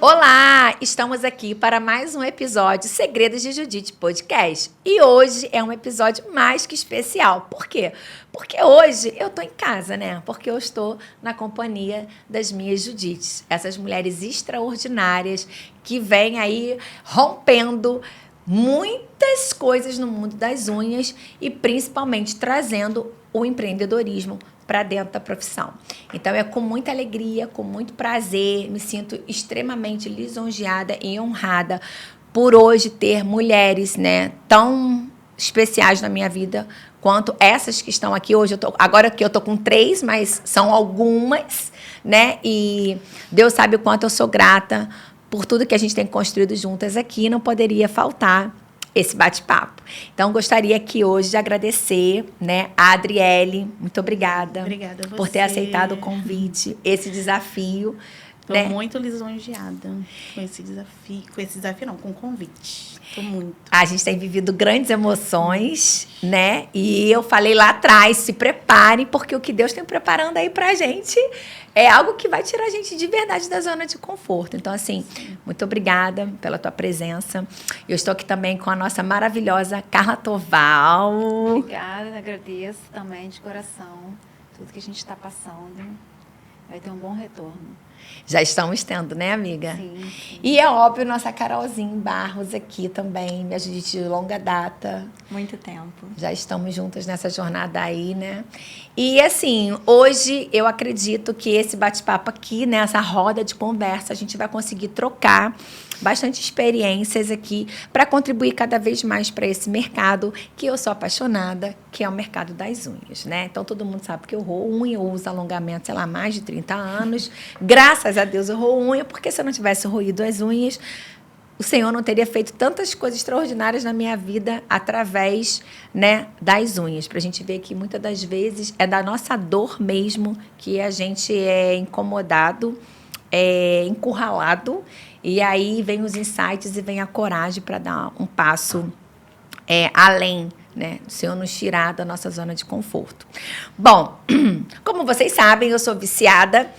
Olá! Estamos aqui para mais um episódio Segredos de Judite Podcast. E hoje é um episódio mais que especial. Por quê? Porque hoje eu estou em casa, né? Porque eu estou na companhia das minhas Judites. Essas mulheres extraordinárias que vêm aí rompendo muitas coisas no mundo das unhas e principalmente trazendo o empreendedorismo para dentro da profissão. Então, é com muita alegria, com muito prazer, me sinto extremamente lisonjeada e honrada por hoje ter mulheres, né, tão especiais na minha vida quanto essas que estão aqui hoje. Agora que eu tô com 3, mas são algumas, né? E Deus sabe o quanto eu sou grata por tudo que a gente tem construído juntas aqui. Não poderia faltar esse bate-papo. Então, gostaria aqui hoje de agradecer, né, a Adriele. Muito obrigada. Obrigada a você. Por ter aceitado o convite, esse desafio. Estou né? muito lisonjeada com esse desafio. Com esse desafio, não, com o convite. Estou muito. A gente tem vivido grandes emoções, né? E eu falei lá atrás, se preparem, porque o que Deus tem preparando aí pra gente é algo que vai tirar a gente de verdade da zona de conforto. Então, assim, muito obrigada pela tua presença. Eu estou aqui também com a nossa maravilhosa Carla Toval. Obrigada, agradeço também de coração tudo que a gente está passando. Vai ter um bom retorno. Já estamos tendo, né, amiga? Sim. E é óbvio, nossa Carolzinha Barros aqui também, minha Judite de longa data. Muito tempo. Já estamos juntas nessa jornada aí, né? E assim, hoje eu acredito que esse bate-papo aqui, né, essa roda de conversa, a gente vai conseguir trocar bastante experiências aqui para contribuir cada vez mais para esse mercado que eu sou apaixonada, que é o mercado das unhas, né? Então, todo mundo sabe que eu roo unha, eu uso alongamento, sei lá, mais de 30 anos. Graças a Deus eu roo unha, porque se eu não tivesse roído as unhas, o Senhor não teria feito tantas coisas extraordinárias na minha vida através, né, das unhas. Para a gente ver que muitas das vezes é da nossa dor mesmo que a gente é incomodado, é encurralado, e aí vem os insights e vem a coragem para dar um passo além, né, do Senhor nos tirar da nossa zona de conforto. Bom, como vocês sabem, eu sou viciada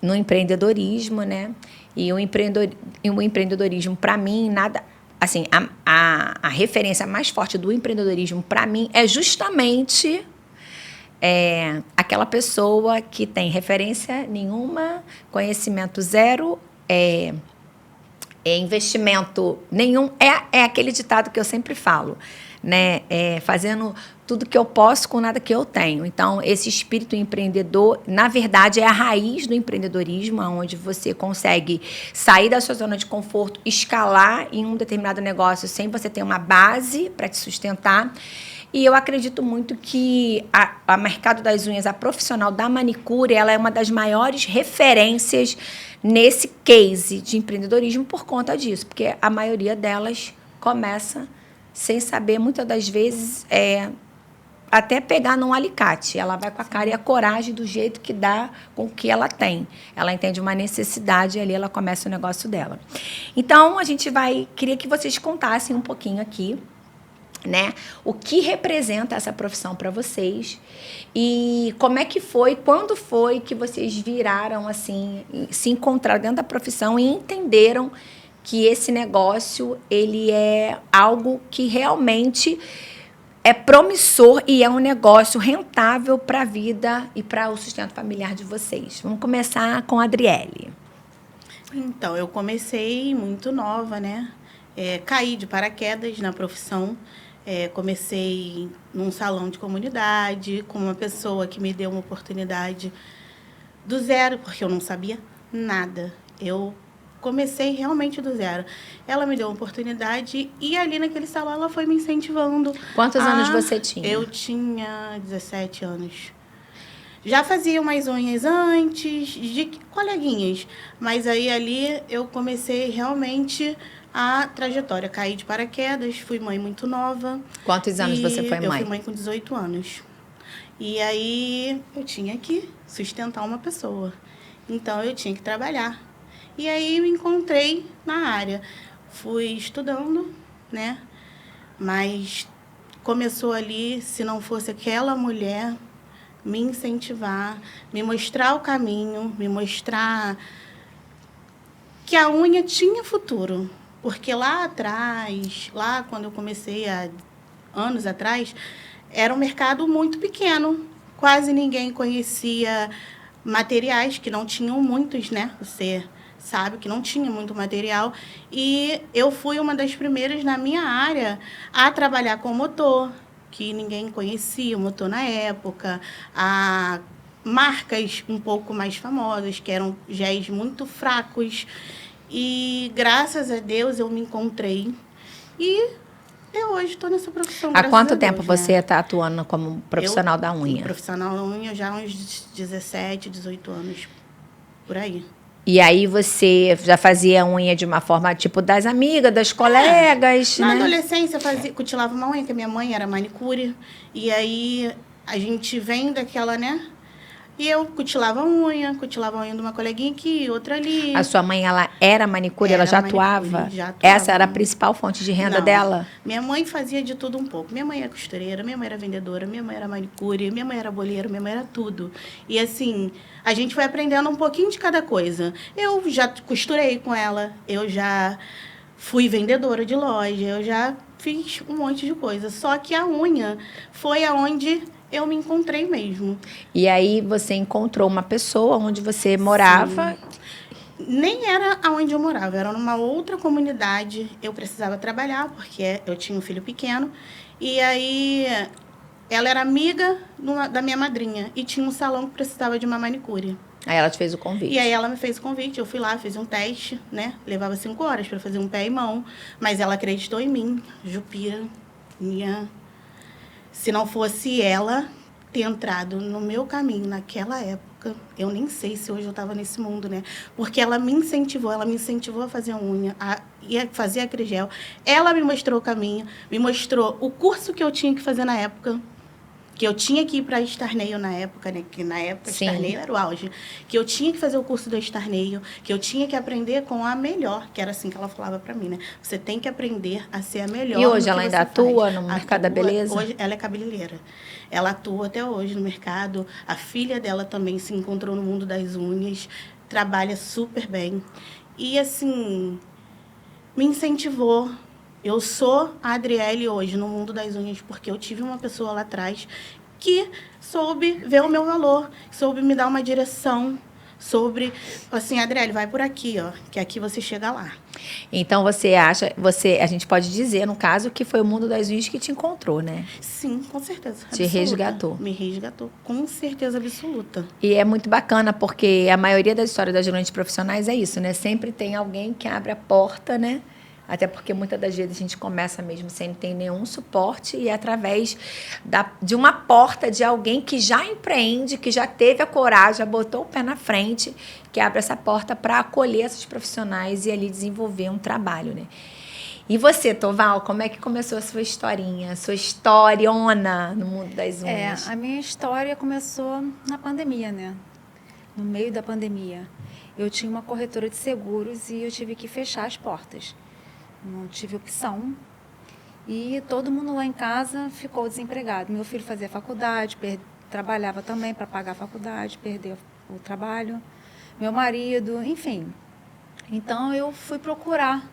no empreendedorismo, né? E o empreendedorismo, para mim, nada... Assim, a referência mais forte do empreendedorismo, para mim, é justamente aquela pessoa que tem referência nenhuma, conhecimento zero, investimento nenhum. É aquele ditado que eu sempre falo, né? Fazendo tudo que eu posso com nada que eu tenho. Então, esse espírito empreendedor, na verdade, é a raiz do empreendedorismo, onde você consegue sair da sua zona de conforto, escalar em um determinado negócio sem você ter uma base para te sustentar. E eu acredito muito que a mercado das unhas, a profissional da manicure, ela é uma das maiores referências nesse case de empreendedorismo por conta disso, porque a maioria delas começa sem saber, muitas das vezes, até pegar num alicate. Ela vai com a cara e a coragem do jeito que dá com o que ela tem. Ela entende uma necessidade e ali ela começa o negócio dela. Então, queria que vocês contassem um pouquinho aqui, né, o que representa essa profissão para vocês e como é que foi, quando foi que vocês viraram, assim, se encontraram dentro da profissão e entenderam que esse negócio, ele é algo que realmente é promissor e é um negócio rentável para a vida e para o sustento familiar de vocês. Vamos começar com a Adriele. Então, eu comecei muito nova, né? Caí de paraquedas na profissão. Comecei num salão de comunidade, com uma pessoa que me deu uma oportunidade do zero, porque eu não sabia nada. Eu comecei realmente do zero. Ela me deu uma oportunidade e ali naquele salão ela foi me incentivando. Quantos anos você tinha? Eu tinha 17 anos. Já fazia umas unhas antes, de coleguinhas. Mas aí ali eu comecei realmente a trajetória. Caí de paraquedas, fui mãe muito nova. Quantos anos você foi mãe? Eu fui mãe com 18 anos. E aí eu tinha que sustentar uma pessoa. Então eu tinha que trabalhar. E aí me encontrei na área. Fui estudando, né? Mas começou ali, se não fosse aquela mulher me incentivar, me mostrar o caminho, me mostrar que a unha tinha futuro. Porque lá atrás, lá quando eu comecei há anos atrás, era um mercado muito pequeno. Quase ninguém conhecia materiais, que não tinham muitos, né? Você sabe que não tinha muito material. E eu fui uma das primeiras na minha área a trabalhar com motor, que ninguém conhecia o motor na época. A marcas um pouco mais famosas, que eram géis muito fracos. E, graças a Deus, eu me encontrei. E até hoje estou nessa profissão. Há quanto a Deus, tempo né? você está atuando como profissional da unha? Profissional da unha já há uns 17, 18 anos, por aí. E aí você já fazia unha de uma forma tipo das amigas, das colegas, Na né? adolescência, cutilava uma unha, que minha mãe era manicure. E aí, a gente vem daquela, né? E eu cutilava a unha de uma coleguinha aqui, outra ali. A sua mãe, ela era manicure, ela Era já manicure, atuava? já atuava. Essa era a principal fonte de renda Não. dela? Minha mãe fazia de tudo um pouco. Minha mãe era costureira, minha mãe era vendedora, minha mãe era manicure, minha mãe era boleira, minha mãe era tudo. E assim, a gente foi aprendendo um pouquinho de cada coisa. Eu já costurei com ela, eu já fui vendedora de loja, eu já fiz um monte de coisa. Só que a unha foi aonde eu me encontrei mesmo. E aí você encontrou uma pessoa onde você morava. Nem era aonde eu morava, era numa outra comunidade. Eu precisava trabalhar, porque eu tinha um filho pequeno. E aí, ela era amiga da minha madrinha. E tinha um salão que precisava de uma manicure. Aí ela te fez o convite. E aí, ela me fez o convite. Eu fui lá, fiz um teste, né? Levava 5 horas para fazer um pé e mão. Mas ela acreditou em mim. Jupira, se não fosse ela ter entrado no meu caminho naquela época, eu nem sei se hoje eu estava nesse mundo, né? Porque ela me incentivou a fazer unha, a fazer acrigel. Ela me mostrou o caminho, me mostrou o curso que eu tinha que fazer na época, que eu tinha que ir para Estarneio na época, né? Que na época Sim. Estarneio era o auge. Que eu tinha que fazer o curso do Estarneio, que eu tinha que aprender com a melhor, que era assim que ela falava para mim, né? Você tem que aprender a ser a melhor. E hoje ela ainda atua no mercado da beleza? Hoje ela é cabeleireira. Ela atua até hoje no mercado. A filha dela também se encontrou no mundo das unhas, trabalha super bem. E assim, me incentivou. Eu sou a Adriele hoje no mundo das unhas porque eu tive uma pessoa lá atrás que soube ver o meu valor, soube me dar uma direção, sobre assim, Adriele, vai por aqui, ó, que aqui você chega lá. Então você acha, a gente pode dizer, no caso, que foi o mundo das unhas que te encontrou, né? Sim, com certeza. Te resgatou. Me resgatou, com certeza absoluta. E é muito bacana, porque a maioria das histórias das grandes profissionais é isso, né? Sempre tem alguém que abre a porta, né? Até porque muitas das vezes a gente começa mesmo sem ter nenhum suporte e é através de uma porta de alguém que já empreende, que já teve a coragem, já botou o pé na frente, que abre essa porta para acolher esses profissionais e ali desenvolver um trabalho, né? E você, Toval, como é que começou a sua historinha, sua historiona no mundo das unhas? A minha história começou na pandemia, né? No meio da pandemia. Eu tinha uma corretora de seguros e eu tive que fechar as portas. Não tive opção. E todo mundo lá em casa ficou desempregado. Meu filho fazia faculdade, trabalhava também para pagar a faculdade, perdeu o trabalho. Meu marido, enfim. Então, eu fui procurar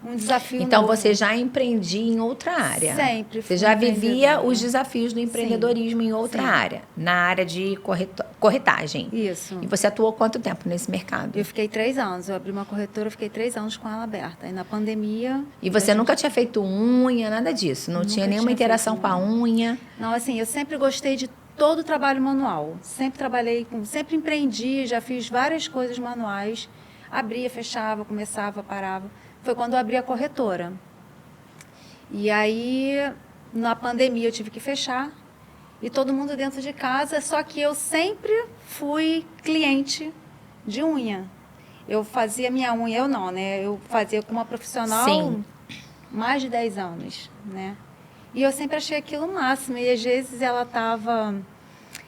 um desafio Então, novo. você já empreendia em outra área? Sempre. Você já vivia os desafios do empreendedorismo em outra Sim. área, na área de corretagem. Isso. E você atuou quanto tempo nesse mercado? Eu fiquei 3 anos. Eu abri uma corretora, eu fiquei 3 anos com ela aberta. E na pandemia... E você nunca tinha feito unha, nada disso? Não Nunca tinha nenhuma tinha interação feito com a unha? Não, assim, eu sempre gostei de todo o trabalho manual. Sempre sempre empreendi, já fiz várias coisas manuais. Abria, fechava, começava, parava. Foi quando eu abri a corretora. E aí, na pandemia, eu tive que fechar. E todo mundo dentro de casa, só que eu sempre fui cliente de unha. Eu fazia minha unha, eu não, né? Eu fazia com uma profissional Sim. mais de 10 anos, né? E eu sempre achei aquilo o máximo. E às vezes ela estava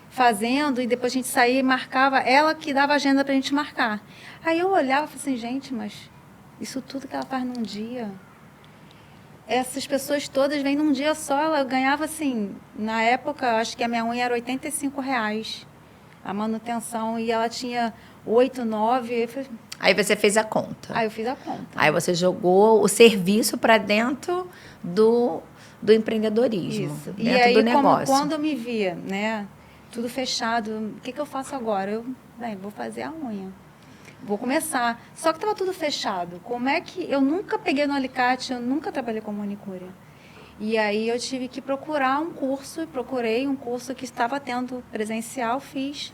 fazendo e depois a gente saía e marcava, ela que dava agenda para a gente marcar. Aí eu olhava e falei assim, gente, mas isso tudo que ela faz num dia, essas pessoas todas vêm num dia só. Ela ganhava assim, na época, acho que a minha unha era R$85, a manutenção, e ela tinha 8, 9. Aí você fez a conta. Aí eu fiz a conta. Aí você jogou o serviço para dentro do empreendedorismo, Isso. dentro E aí, do negócio. quando eu me via, né, tudo fechado, o que eu faço agora? Vou fazer a unha. Vou começar. Só que estava tudo fechado. Como é que... Eu nunca peguei no alicate, eu nunca trabalhei com manicure. E aí eu tive que procurar um curso, procurei um curso que estava tendo presencial, fiz.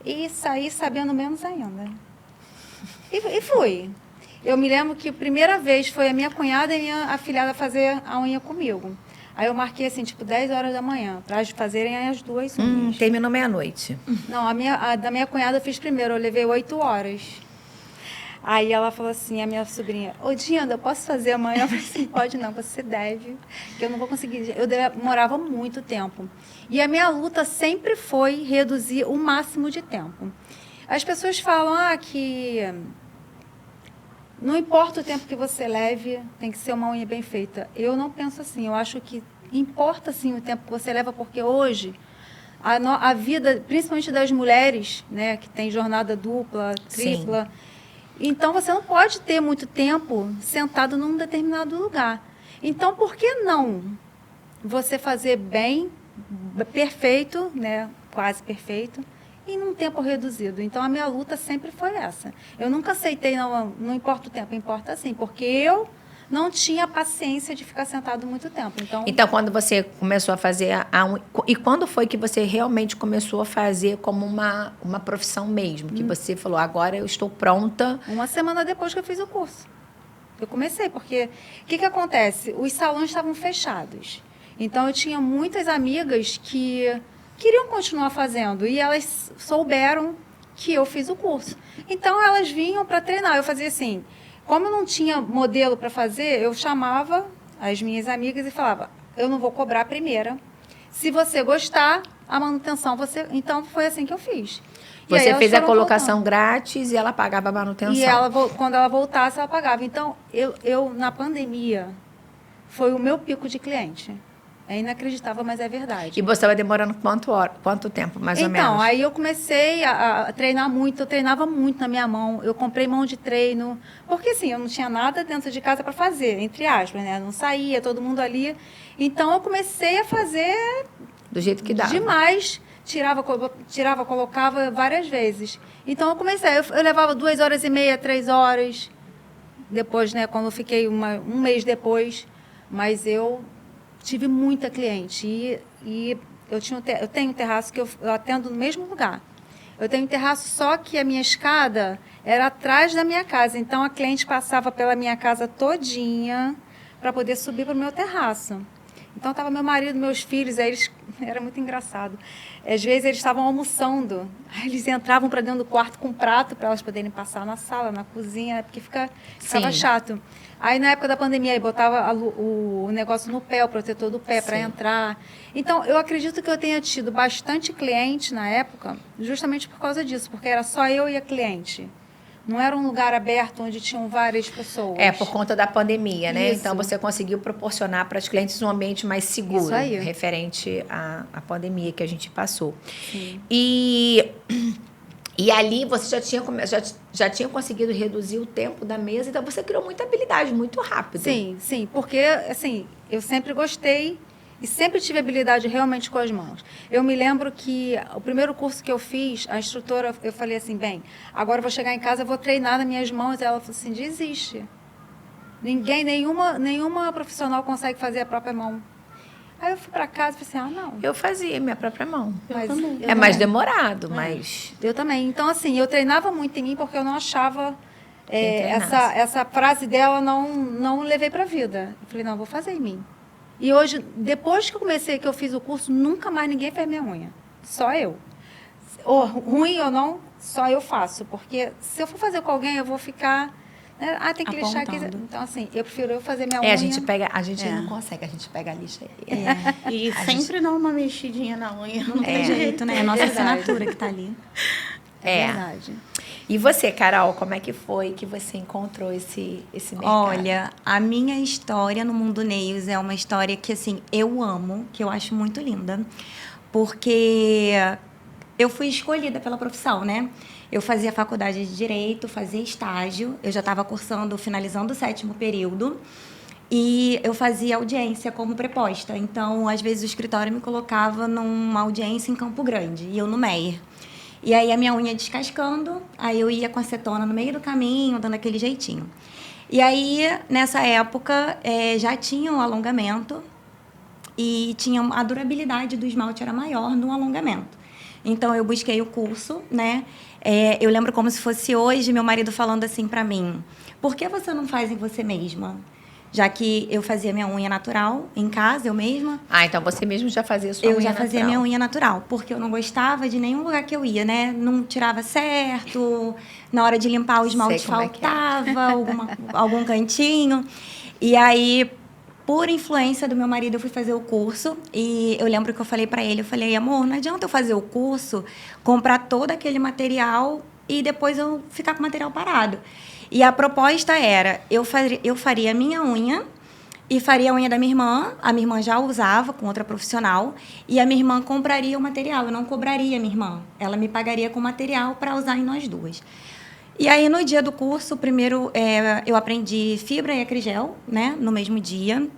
E saí sabendo menos ainda. E fui. Eu me lembro que a primeira vez foi a minha cunhada e a minha afilhada fazer a unha comigo. Aí eu marquei assim, tipo, 10 horas da manhã, para fazerem as 2 unhas. Terminou meia-noite. Não, a da minha cunhada eu fiz primeiro, eu levei 8 horas. Aí ela falou assim, a minha sobrinha, ô Dinda, eu posso fazer amanhã? Eu falei assim, pode não, você deve, que eu não vou conseguir. Eu demorava muito tempo. E a minha luta sempre foi reduzir o máximo de tempo. As pessoas falam que não importa o tempo que você leve, tem que ser uma unha bem feita. Eu não penso assim, eu acho que importa sim o tempo que você leva, porque hoje a vida, principalmente das mulheres, né, que tem jornada dupla, tripla, então você não pode ter muito tempo sentado num determinado lugar. Então, por que não você fazer bem, perfeito, né, quase perfeito, e num tempo reduzido? Então, a minha luta sempre foi essa. Eu nunca aceitei, não importa o tempo, importa sim, porque eu não tinha paciência de ficar sentado muito tempo. Então, quando você começou a fazer e quando foi que você realmente começou a fazer como uma profissão mesmo? Que você falou, agora eu estou pronta. Uma semana depois que eu fiz o curso. Eu comecei, porque o que acontece? Os salões estavam fechados. Então, eu tinha muitas amigas que queriam continuar fazendo e elas souberam que eu fiz o curso. Então, elas vinham para treinar. Eu fazia assim, como eu não tinha modelo para fazer, eu chamava as minhas amigas e falava, eu não vou cobrar a primeira. Se você gostar, a manutenção, você... Então, foi assim que eu fiz. Você fez a colocação grátis e ela pagava a manutenção. E quando ela voltasse, ela pagava. Então, eu na pandemia, foi o meu pico de cliente. É inacreditável, mas é verdade. E você estava demorando quanto tempo, mais ou menos? Então, aí eu comecei a treinar muito, eu treinava muito na minha mão, eu comprei mão de treino, porque assim, eu não tinha nada dentro de casa para fazer, entre aspas, né? Eu não saía, todo mundo ali. Então, eu comecei a fazer... Do jeito que dava. Demais. Tirava, colocava várias vezes. Então, eu comecei, eu levava 2 horas e meia, 3 horas. Depois, né, quando eu fiquei um mês depois, mas eu tive muita cliente e eu tenho um terraço que eu atendo no mesmo lugar. Eu tenho um terraço, só que a minha escada era atrás da minha casa. Então, a cliente passava pela minha casa todinha para poder subir para o meu terraço. Então, estava meu marido, meus filhos, aí era muito engraçado. Às vezes, eles estavam almoçando, aí eles entravam para dentro do quarto com um prato para elas poderem passar na sala, na cozinha, porque ficava chato. Aí, na época da pandemia, aí botava o negócio no pé, o protetor do pé para entrar. Então, eu acredito que eu tenha tido bastante cliente na época, justamente por causa disso, porque era só eu e a cliente. Não era um lugar aberto onde tinham várias pessoas. Por conta da pandemia, né? Isso. Então, você conseguiu proporcionar para as clientes um ambiente mais seguro. Isso aí. Referente à pandemia que a gente passou. Sim. E ali você já tinha conseguido reduzir o tempo da mesa, então você criou muita habilidade, muito rápido. Sim, porque assim, eu sempre gostei e sempre tive habilidade realmente com as mãos. Eu me lembro que o primeiro curso que eu fiz, a instrutora, eu falei assim, agora eu vou chegar em casa, eu vou treinar nas minhas mãos. Ela falou assim, desiste. Nenhuma profissional consegue fazer a própria mão. Aí eu fui para casa e falei assim, não. Eu fazia minha própria mão. Mas mais demorado, mas... Eu também. Então, assim, eu treinava muito em mim porque eu não achava... essa frase dela, não levei para a vida. Eu falei, não, vou fazer em mim. E hoje, depois que eu fiz o curso, nunca mais ninguém fez minha unha. Só eu. Ou ruim ou não, só eu faço. Porque se eu for fazer com alguém, eu vou ficar... tem que lixar aqui. Então, assim, eu prefiro fazer minha unha. A gente não consegue, a gente pega a lixa. E sempre dá uma mexidinha na unha. Não tem jeito, né? É a nossa assinatura que tá ali. É verdade. E você, Carol, como é que foi que você encontrou esse mercado? Olha, a minha história no mundo nails é uma história que, assim, eu amo, que eu acho muito linda. Porque eu fui escolhida pela profissão, né? Eu fazia faculdade de Direito, fazia estágio, eu já estava cursando, finalizando o 7º período, e eu fazia audiência como preposta. Então, às vezes, o escritório me colocava numa audiência em Campo Grande, e eu no Meier. E aí, a minha unha descascando, aí eu ia com acetona no meio do caminho, dando aquele jeitinho. E aí, nessa época, já tinha um alongamento, e tinha a durabilidade do esmalte era maior no alongamento. Então, eu busquei o curso, né? Eu lembro como se fosse hoje, meu marido falando assim para mim, por que você não faz em você mesma? Já que eu fazia minha unha natural, em casa, eu mesma. Ah, então você mesmo já fazia sua unha Eu já natural. fazia minha unha natural, porque eu não gostava de nenhum lugar que eu ia, né? Não tirava certo, na hora de limpar o esmalte Sei como é que é. faltava algum cantinho. E aí, por influência do meu marido, eu fui fazer o curso. E eu lembro que eu falei para ele, eu falei, amor, não adianta eu fazer o curso, comprar todo aquele material e depois eu ficar com o material parado. E a proposta era, eu faria a minha unha e faria a unha da minha irmã. A minha irmã já usava com outra profissional. E a minha irmã compraria o material, eu não cobraria a minha irmã. Ela me pagaria com material para usar em nós duas. E aí, no dia do curso, primeiro eu aprendi fibra e acrigel, né, no mesmo dia.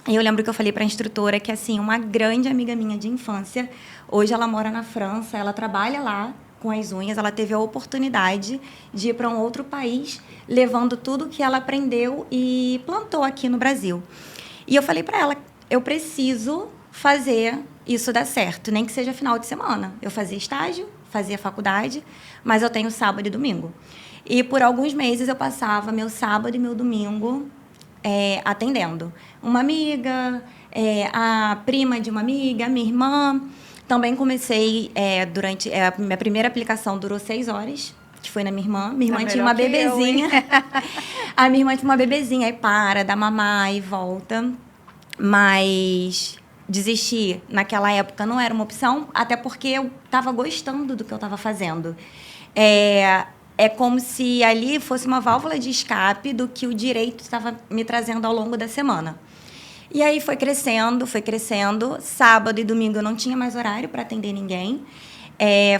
E eu lembro que eu falei para a instrutora que, assim, uma grande amiga minha de infância, hoje ela mora na França, ela trabalha lá com as unhas, ela teve a oportunidade de ir para um outro país, levando tudo que ela aprendeu e plantou aqui no Brasil. E eu falei para ela, eu preciso fazer isso dar certo, nem que seja final de semana. Eu fazia estágio, fazia faculdade, mas eu tenho sábado e domingo. E por alguns meses eu passava meu sábado e meu domingo atendendo. Uma amiga, a prima de uma amiga, minha irmã. Também comecei durante... a minha primeira aplicação durou 6 horas, que foi na minha irmã. Minha irmã tinha uma bebezinha. A minha irmã tinha uma bebezinha, aí dá mamar e volta. Mas desistir naquela época não era uma opção, até porque eu estava gostando do que eu estava fazendo. É como se ali fosse uma válvula de escape do que o direito estava me trazendo ao longo da semana. E aí foi crescendo. Sábado e domingo eu não tinha mais horário para atender ninguém.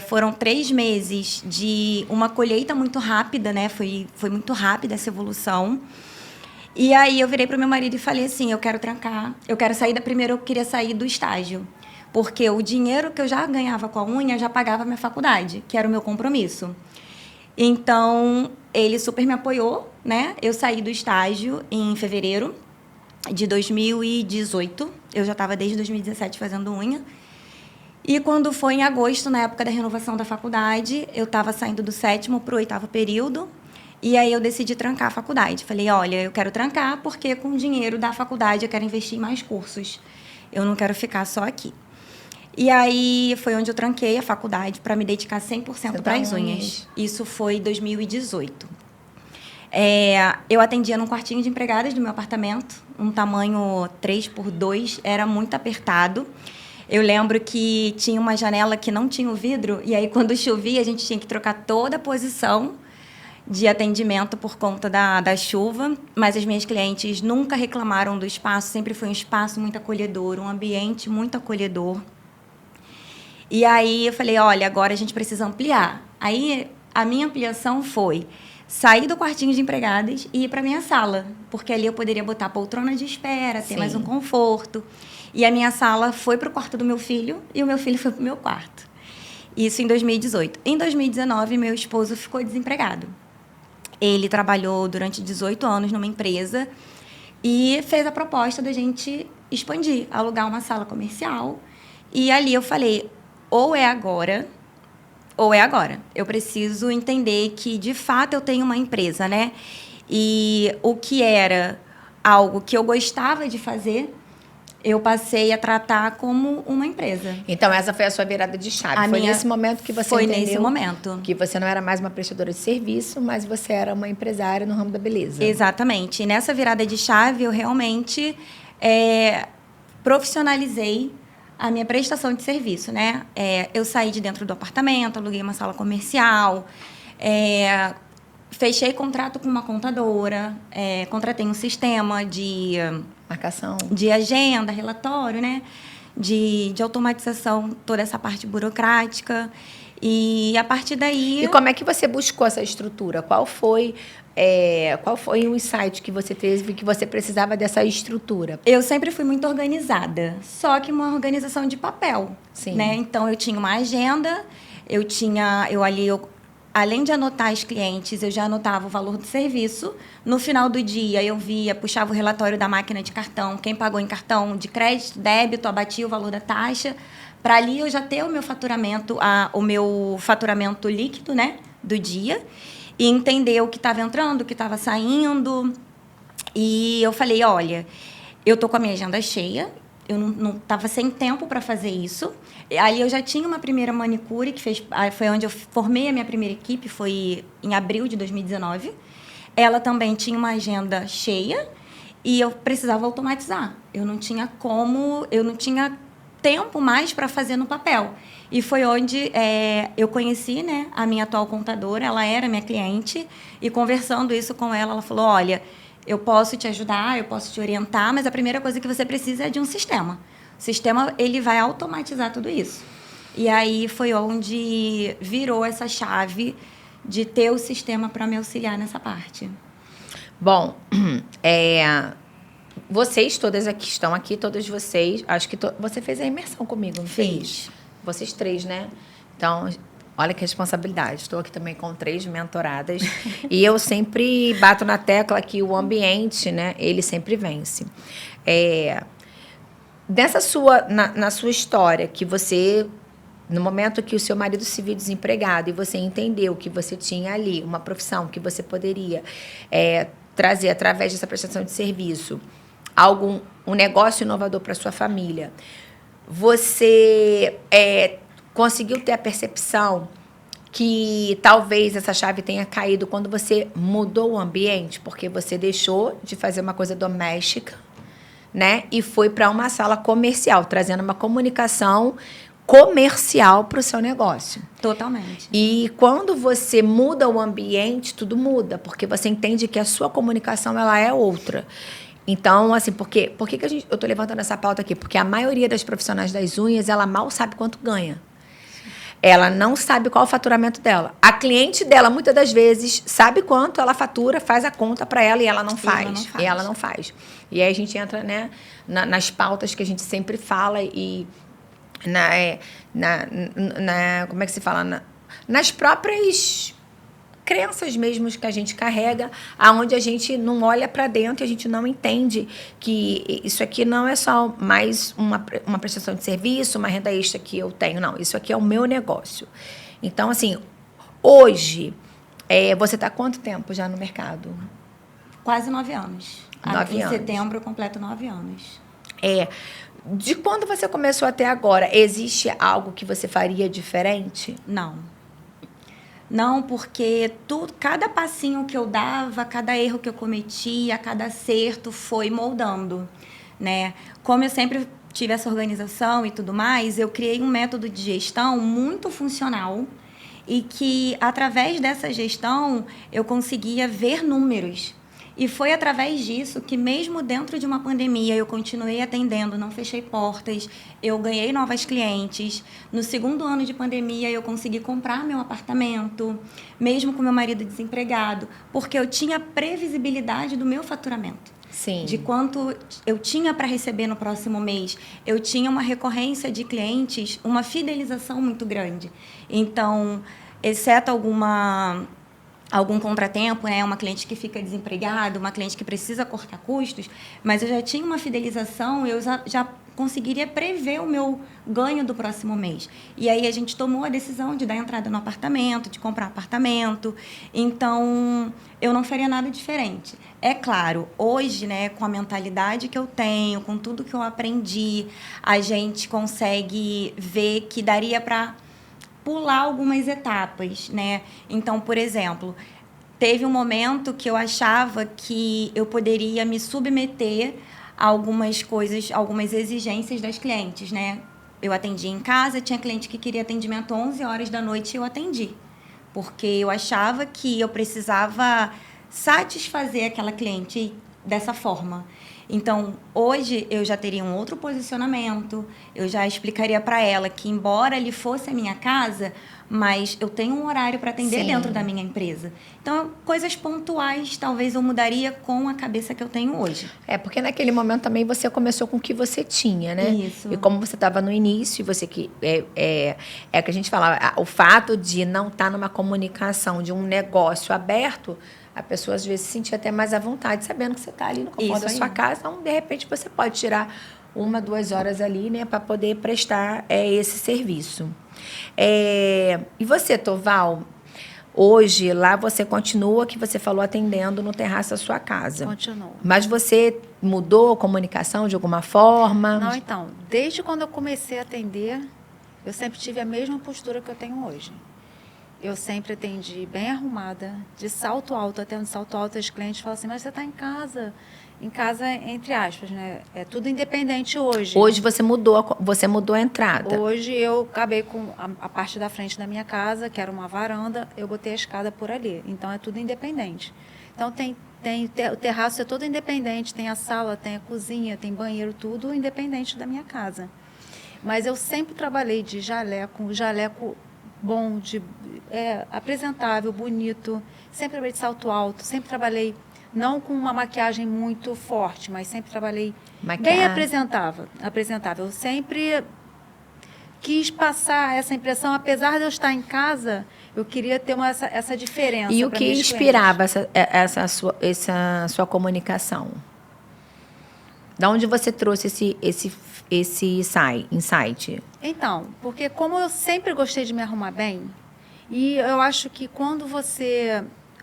Foram 3 meses de uma colheita muito rápida, né? Foi muito rápida essa evolução. E aí eu virei para o meu marido e falei assim, eu quero trancar. Primeiro eu queria sair do estágio. Porque o dinheiro que eu já ganhava com a unha, já pagava a minha faculdade, que era o meu compromisso. Então, ele super me apoiou, né? Eu saí do estágio em fevereiro de 2018. Eu já estava desde 2017 fazendo unha. E quando foi em agosto, na época da renovação da faculdade, eu estava saindo do 7º para o 8º período. E aí eu decidi trancar a faculdade. Falei, olha, eu quero trancar porque com o dinheiro da faculdade eu quero investir em mais cursos. Eu não quero ficar só aqui. E aí foi onde eu tranquei a faculdade para me dedicar 100% para as unhas. Isso foi em 2018. Eu atendia num quartinho de empregadas do meu apartamento, um tamanho 3x2, era muito apertado. Eu lembro que tinha uma janela que não tinha o vidro, e aí quando chovia a gente tinha que trocar toda a posição de atendimento por conta da chuva, mas as minhas clientes nunca reclamaram do espaço, sempre foi um espaço muito acolhedor, um ambiente muito acolhedor. E aí eu falei, olha, agora a gente precisa ampliar. Aí a minha ampliação foi sair do quartinho de empregadas e ir para minha sala, porque ali eu poderia botar poltrona de espera, ter mais um conforto. E a minha sala foi para o quarto do meu filho e o meu filho foi para o meu quarto. Isso em 2018. Em 2019, meu esposo ficou desempregado. Ele trabalhou durante 18 anos numa empresa e fez a proposta da gente expandir, alugar uma sala comercial. E ali eu falei, ou é agora, ou é agora. Eu preciso entender que, de fato, eu tenho uma empresa, né? E o que era algo que eu gostava de fazer, eu passei a tratar como uma empresa. Então, essa foi a sua virada de chave. Foi nesse momento que você entendeu... Foi nesse momento. Que você não era mais uma prestadora de serviço, mas você era uma empresária no ramo da beleza. Exatamente. E nessa virada de chave, eu realmente profissionalizei a minha prestação de serviço, né? Eu saí de dentro do apartamento, aluguei uma sala comercial, fechei contrato com uma contadora, contratei um sistema de... marcação. De agenda, relatório, né? De automatização, toda essa parte burocrática. E a partir daí... E como é que você buscou essa estrutura? Qual foi o insight que você teve que você precisava dessa estrutura? Eu sempre fui muito organizada, só que uma organização de papel, Sim. né? Então, eu tinha uma agenda, além de anotar as clientes, eu já anotava o valor do serviço. No final do dia, eu puxava o relatório da máquina de cartão, quem pagou em cartão de crédito, débito, abatia o valor da taxa. Para ali eu já ter o meu faturamento líquido, né, do dia, e entender o que estava entrando, o que estava saindo. E eu falei, olha, eu tô com a minha agenda cheia, eu não estava sem tempo para fazer isso. Ali eu já tinha uma primeira manicure, foi onde eu formei a minha primeira equipe, foi em abril de 2019. Ela também tinha uma agenda cheia e eu precisava automatizar. Eu não tinha tempo mais para fazer no papel. E foi onde eu conheci, né, a minha atual contadora, ela era minha cliente, e conversando isso com ela, ela falou, olha, eu posso te ajudar, eu posso te orientar, mas a primeira coisa que você precisa é de um sistema. O sistema, ele vai automatizar tudo isso. E aí foi onde virou essa chave de ter o sistema para me auxiliar nessa parte. Bom, vocês todas aqui estão aqui, todas vocês, acho que você fez a imersão comigo, não fez? Vocês 3, né? Então, olha que responsabilidade. Estou aqui também com 3 mentoradas. E eu sempre bato na tecla que o ambiente, né, ele sempre vence. Na sua história, que você, no momento que o seu marido se viu desempregado e você entendeu que você tinha ali uma profissão que você poderia trazer através dessa prestação de serviço um negócio inovador para sua família, você conseguiu ter a percepção que talvez essa chave tenha caído quando você mudou o ambiente, porque você deixou de fazer uma coisa doméstica, né, e foi para uma sala comercial, trazendo uma comunicação comercial para o seu negócio. Totalmente. E quando você muda o ambiente, tudo muda, porque você entende que a sua comunicação ela é outra. Então, assim, por que eu estou levantando essa pauta aqui? Porque a maioria das profissionais das unhas, ela mal sabe quanto ganha. Ela não sabe qual é o faturamento dela. A cliente dela, muitas das vezes, sabe quanto ela fatura, faz a conta para ela e ela não faz. E ela não faz. E aí a gente entra, né, nas pautas que a gente sempre fala e como é que se fala? Nas próprias crenças mesmo que a gente carrega, aonde a gente não olha para dentro e a gente não entende que isso aqui não é só mais uma prestação de serviço, uma renda extra que eu tenho, não. Isso aqui é o meu negócio. Então, assim, hoje, você está há quanto tempo já no mercado? Quase 9 anos. 9 anos. Em setembro eu completo 9 anos. De quando você começou até agora, existe algo que você faria diferente? Não, porque cada passinho que eu dava, cada erro que eu cometia, cada acerto foi moldando, né? Como eu sempre tive essa organização e tudo mais, eu criei um método de gestão muito funcional e que, através dessa gestão, eu conseguia ver números. E foi através disso que, mesmo dentro de uma pandemia, eu continuei atendendo, não fechei portas, eu ganhei novas clientes. No segundo ano de pandemia, eu consegui comprar meu apartamento, mesmo com meu marido desempregado, porque eu tinha previsibilidade do meu faturamento. Sim. De quanto eu tinha para receber no próximo mês. Eu tinha uma recorrência de clientes, uma fidelização muito grande. Então, exceto algum contratempo, né? Uma cliente que fica desempregada, uma cliente que precisa cortar custos, mas eu já tinha uma fidelização, eu já conseguiria prever o meu ganho do próximo mês. E aí a gente tomou a decisão de dar entrada no apartamento, de comprar um apartamento. Então, eu não faria nada diferente. É claro, hoje, né, com a mentalidade que eu tenho, com tudo que eu aprendi, a gente consegue ver que daria para pular algumas etapas, né? Então, por exemplo, teve um momento que eu achava que eu poderia me submeter a algumas coisas, algumas exigências das clientes, né? Eu atendia em casa, tinha cliente que queria atendimento 11 horas da noite e eu atendi, porque eu achava que eu precisava satisfazer aquela cliente dessa forma. Então, hoje, eu já teria um outro posicionamento, eu já explicaria para ela que, embora ali fosse a minha casa, mas eu tenho um horário para atender Sim. dentro da minha empresa. Então, coisas pontuais, talvez eu mudaria com a cabeça que eu tenho hoje. Porque naquele momento também você começou com o que você tinha, né? Isso. E como você estava no início, você que é que a gente fala, o fato de não estar numa comunicação de um negócio aberto, a pessoa às vezes se sentia até mais à vontade, sabendo que você está ali no conforto Isso da aí. sua casa, então de repente você pode tirar 1, 2 horas ali, né, para poder prestar esse serviço. E você, Toval? Hoje, lá você continua, que você falou, atendendo no terraço da sua casa. Continuo. Mas você mudou a comunicação de alguma forma? Não, então, desde quando eu comecei a atender, eu sempre tive a mesma postura que eu tenho hoje. Eu sempre atendi bem arrumada, de salto alto, até de salto alto, as clientes falam assim, mas você está em casa. Em casa, entre aspas, né? É tudo independente hoje. Hoje você mudou a entrada. Hoje eu acabei com a parte da frente da minha casa, que era uma varanda, eu botei a escada por ali. Então é tudo independente. Então o terraço é todo independente, tem a sala, tem a cozinha, tem banheiro, tudo independente da minha casa. Mas eu sempre trabalhei de jaleco bom, apresentável, bonito, sempre trabalhei de salto alto, sempre trabalhei não com uma maquiagem muito forte, mas sempre trabalhei bem apresentável. Eu sempre quis passar essa impressão, apesar de eu estar em casa, eu queria ter essa diferença. E o que inspirava essa sua comunicação? Da onde você trouxe esse insight? Então, porque como eu sempre gostei de me arrumar bem, e eu acho que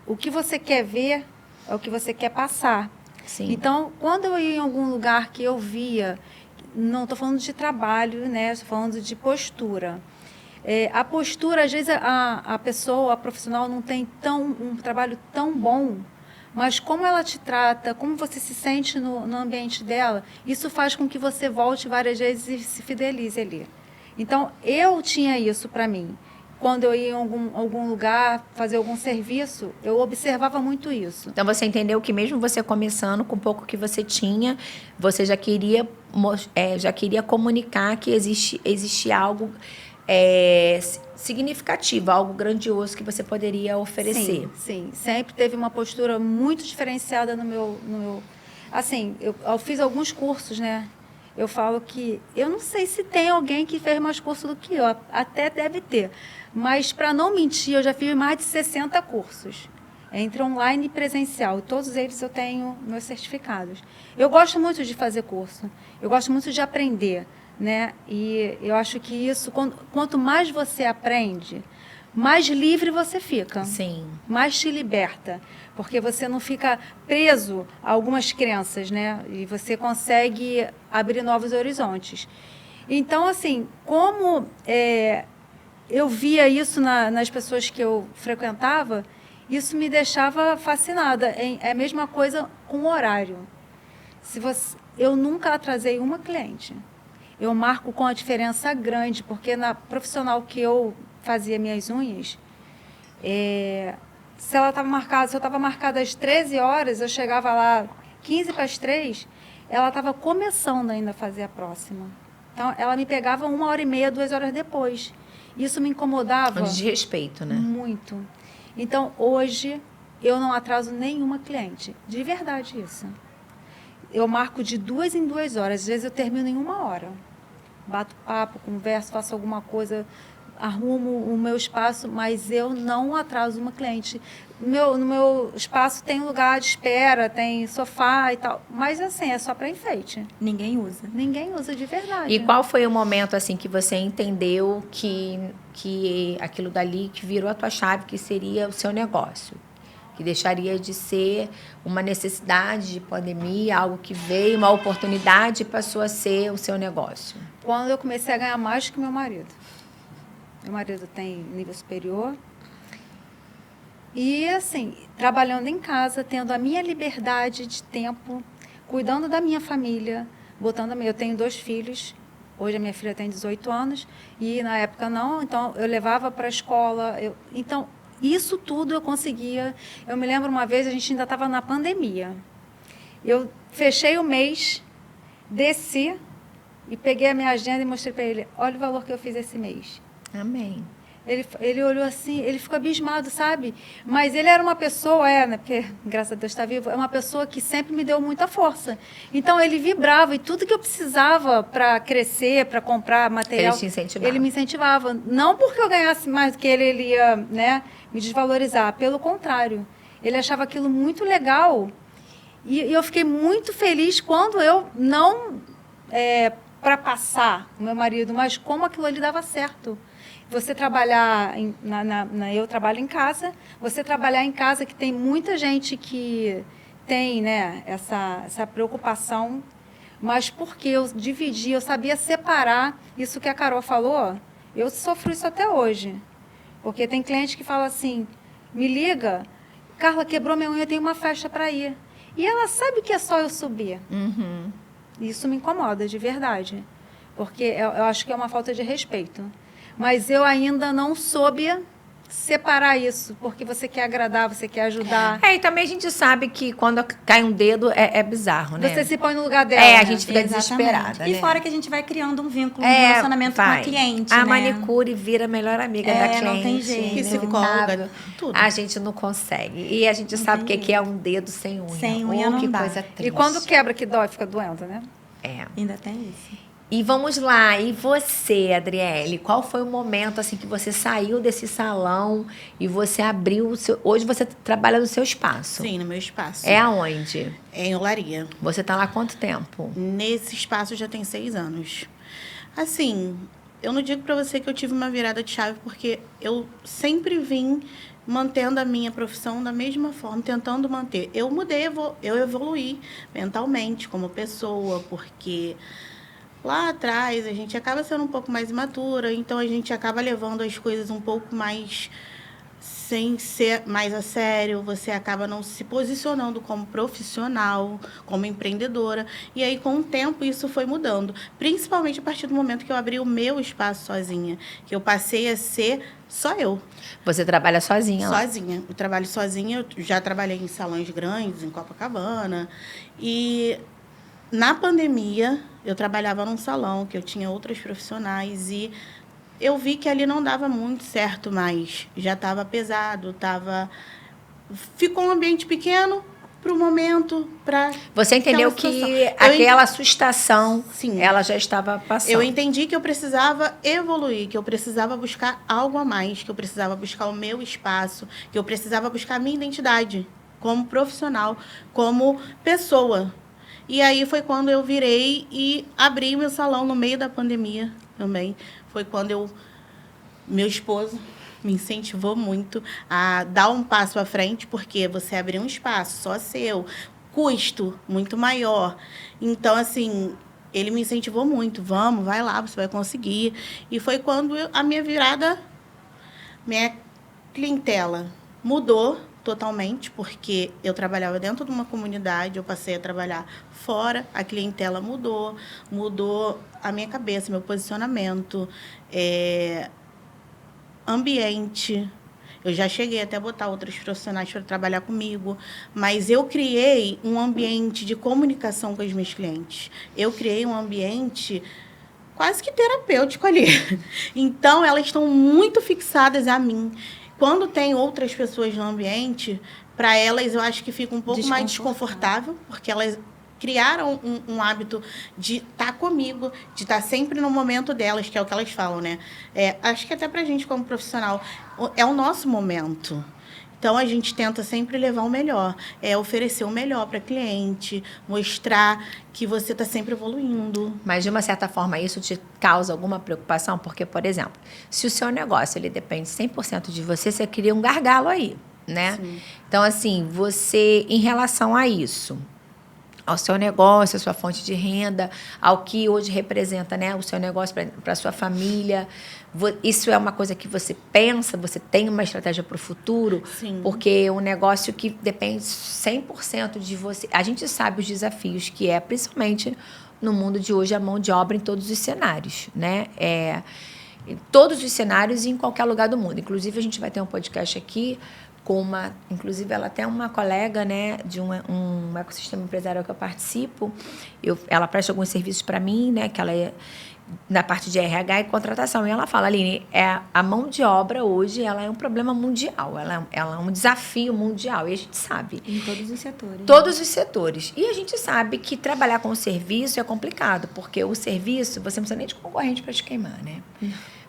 o que você quer ver é o que você quer passar. Sim. Então, quando eu ia em algum lugar que eu via, não estou falando de trabalho, né? Estou falando de postura. A postura, às vezes, a pessoa, a profissional, não tem um trabalho tão bom, mas como ela te trata, como você se sente no ambiente dela, isso faz com que você volte várias vezes e se fidelize ali. Então, eu tinha isso para mim. Quando eu ia em algum lugar fazer algum serviço, eu observava muito isso. Então, você entendeu que mesmo você começando com o pouco que você tinha, você já queria comunicar que existe algo significativo, algo grandioso que você poderia oferecer. Sim. Sempre teve uma postura muito diferenciada no meu... Assim, eu fiz alguns cursos, né? Eu falo que eu não sei se tem alguém que fez mais curso do que eu, até deve ter. Mas, para não mentir, eu já fiz mais de 60 cursos, entre online e presencial. Todos eles eu tenho meus certificados. Eu gosto muito de fazer curso, eu gosto muito de aprender, né? E eu acho que isso, quanto mais você aprende, mais livre você fica. Sim. Mais te liberta, porque você não fica preso a algumas crenças, né? E você consegue abrir novos horizontes. Então, assim, como eu via isso nas pessoas que eu frequentava, isso me deixava fascinada. É a mesma coisa com o horário. Eu nunca atrasei uma cliente. Eu marco com a diferença grande, porque na profissional que eu fazia minhas unhas, se eu estava marcada às 13 horas, eu chegava lá 15 para as 3, ela estava começando ainda a fazer a próxima. Então, ela me pegava 1h30, 2 horas depois. Isso me incomodava. De respeito, né? Muito. Então, hoje, eu não atraso nenhuma cliente. De verdade, isso. Eu marco de 2 em 2 horas. Às vezes, eu termino em 1 hora. Bato papo, converso, faço alguma coisa, arrumo o meu espaço, mas eu não atraso uma cliente. No meu espaço tem lugar de espera, tem sofá e tal, mas assim, é só para enfeite. Ninguém usa. Ninguém usa de verdade. E qual foi o momento assim que você entendeu que aquilo dali que virou a tua chave, que seria o seu negócio? Que deixaria de ser uma necessidade de pandemia, algo que veio, uma oportunidade e passou a ser o seu negócio? Quando eu comecei a ganhar mais que meu marido. Meu marido tem nível superior. E, assim, trabalhando em casa, tendo a minha liberdade de tempo, cuidando da minha família, eu tenho 2 filhos. Hoje a minha filha tem 18 anos e na época não, então eu levava para a escola. Então, isso tudo eu conseguia. Eu me lembro uma vez, a gente ainda estava na pandemia. Eu fechei o mês, desci e peguei a minha agenda e mostrei para ele, olha o valor que eu fiz esse mês. Amém. Ele olhou assim, ele ficou abismado, sabe? Mas ele era uma pessoa, né? Porque, graças a Deus, está vivo. É uma pessoa que sempre me deu muita força. Então, ele vibrava. E tudo que eu precisava para crescer, para comprar material... Ele te incentivava. Ele me incentivava. Não porque eu ganhasse mais do que ele ia, né, me desvalorizar. Pelo contrário. Ele achava aquilo muito legal. E eu fiquei muito feliz quando eu não... para passar o meu marido, mas como aquilo ali dava certo. Você trabalhar, eu trabalho em casa, você trabalhar em casa que tem muita gente que tem, né, essa preocupação, mas porque eu dividi, eu sabia separar isso que a Carol falou, eu sofro isso até hoje. Porque tem cliente que fala assim, me liga, Carla, quebrou minha unha, eu tenho uma festa para ir. E ela sabe que é só eu subir. Uhum. Isso me incomoda, de verdade. Porque eu acho que é uma falta de respeito. Mas eu ainda não soube separar isso, porque você quer agradar, você quer ajudar. E também a gente sabe que quando cai um dedo é bizarro, né? Você se põe no lugar dela. A né? gente fica Exatamente. desesperada, E né? fora que a gente vai criando um vínculo, um relacionamento com a cliente, A né? manicure vira a melhor amiga da cliente. Não tem jeito. Psicóloga, tudo. A gente não consegue. E a gente sabe o que é um dedo sem unha. Sem unha não que dá. coisa triste. E quando quebra que dói, fica doendo, né? Ainda tem isso. E vamos lá, e você, Adriele, qual foi o momento assim que você saiu desse salão e você abriu o seu... Hoje você trabalha no seu espaço. Sim, no meu espaço. É aonde? É em Olaria. Você tá lá há quanto tempo? Nesse espaço já tem 6 anos. Assim, eu não digo pra você que eu tive uma virada de chave, porque eu sempre vim mantendo a minha profissão da mesma forma, tentando manter. Eu mudei, eu evoluí mentalmente como pessoa, porque... Lá atrás, a gente acaba sendo um pouco mais imatura, então a gente acaba levando as coisas um pouco mais sem ser mais a sério, você acaba não se posicionando como profissional, como empreendedora, e aí com o tempo isso foi mudando, principalmente a partir do momento que eu abri o meu espaço sozinha, que eu passei a ser só eu. Você trabalha sozinha lá? Sozinha, eu trabalho sozinha, eu já trabalhei em salões grandes, em Copacabana, e... Na pandemia, eu trabalhava num salão, que eu tinha outros profissionais, e eu vi que ali não dava muito certo mais. Já estava pesado, ficou um ambiente pequeno para o momento, para... Você entendeu que aquela assustação, Sim. Ela já estava passando. Eu entendi que eu precisava evoluir, que eu precisava buscar algo a mais, que eu precisava buscar o meu espaço, que eu precisava buscar a minha identidade como profissional, como pessoa. E aí foi quando eu virei e abri meu salão no meio da pandemia também. Foi quando meu esposo me incentivou muito a dar um passo à frente, porque você abrir um espaço só seu, custo muito maior. Então, assim, ele me incentivou muito. Vamos, vai lá, você vai conseguir. E foi quando a minha virada, minha clientela mudou totalmente, porque eu trabalhava dentro de uma comunidade, eu passei a trabalhar fora, a clientela mudou a minha cabeça, meu posicionamento, ambiente. Eu já cheguei até a botar outros profissionais para trabalhar comigo, mas eu criei um ambiente de comunicação com os meus clientes. Eu criei um ambiente quase que terapêutico ali. Então, elas estão muito fixadas a mim. Quando tem outras pessoas no ambiente, para elas eu acho que fica um pouco mais desconfortável, porque elas criaram um hábito de estar comigo, de estar sempre no momento delas, que é o que elas falam, né? Acho que até para a gente como profissional, é o nosso momento. Então, a gente tenta sempre levar o melhor, oferecer o melhor para cliente, mostrar que você está sempre evoluindo. Mas, de uma certa forma, isso te causa alguma preocupação? Porque, por exemplo, se o seu negócio ele depende 100% de você, você cria um gargalo aí, né? Sim. Então, assim, você, em relação a isso, ao seu negócio, à sua fonte de renda, ao que hoje representa, né, o seu negócio para a sua família. Isso é uma coisa que você pensa, você tem uma estratégia para o futuro? Sim. Porque é um negócio que depende 100% de você. A gente sabe os desafios que é, principalmente no mundo de hoje, a mão de obra em todos os cenários, né? Em todos os cenários e em qualquer lugar do mundo. Inclusive, a gente vai ter um podcast aqui com inclusive ela até é uma colega, né, de um ecossistema empresarial que eu participo. Ela presta alguns serviços para mim, né, que ela na parte de RH e contratação. E ela fala, Aline, a mão de obra hoje ela é um problema mundial, ela é um desafio mundial, e a gente sabe. Em todos os setores. Todos os setores. E a gente sabe que trabalhar com o serviço é complicado, porque o serviço, você não precisa nem de concorrente para te queimar, né?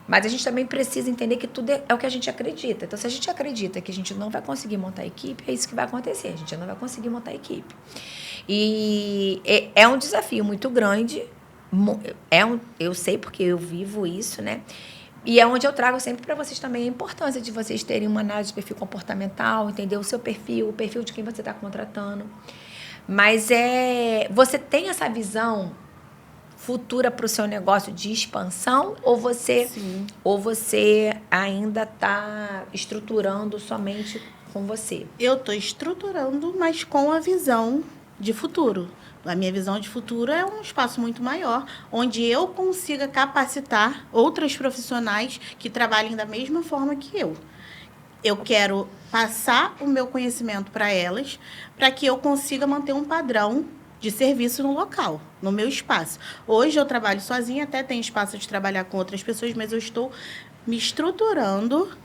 Mas a gente também precisa entender que tudo é o que a gente acredita. Então, se a gente acredita que a gente não vai conseguir montar a equipe, é isso que vai acontecer. A gente não vai conseguir montar a equipe. E é um desafio muito grande. Eu sei porque eu vivo isso, né? E é onde eu trago sempre para vocês também a importância de vocês terem uma análise de perfil comportamental, entender o seu perfil, o perfil de quem você está contratando. Mas você tem essa visão futura para o seu negócio de expansão ou você ainda está estruturando somente com você? Eu estou estruturando, mas com a visão de futuro. A minha visão de futuro é um espaço muito maior, onde eu consiga capacitar outras profissionais que trabalhem da mesma forma que eu. Eu quero passar o meu conhecimento para elas, para que eu consiga manter um padrão de serviço no local, no meu espaço. Hoje eu trabalho sozinha, até tenho espaço de trabalhar com outras pessoas, mas eu estou me estruturando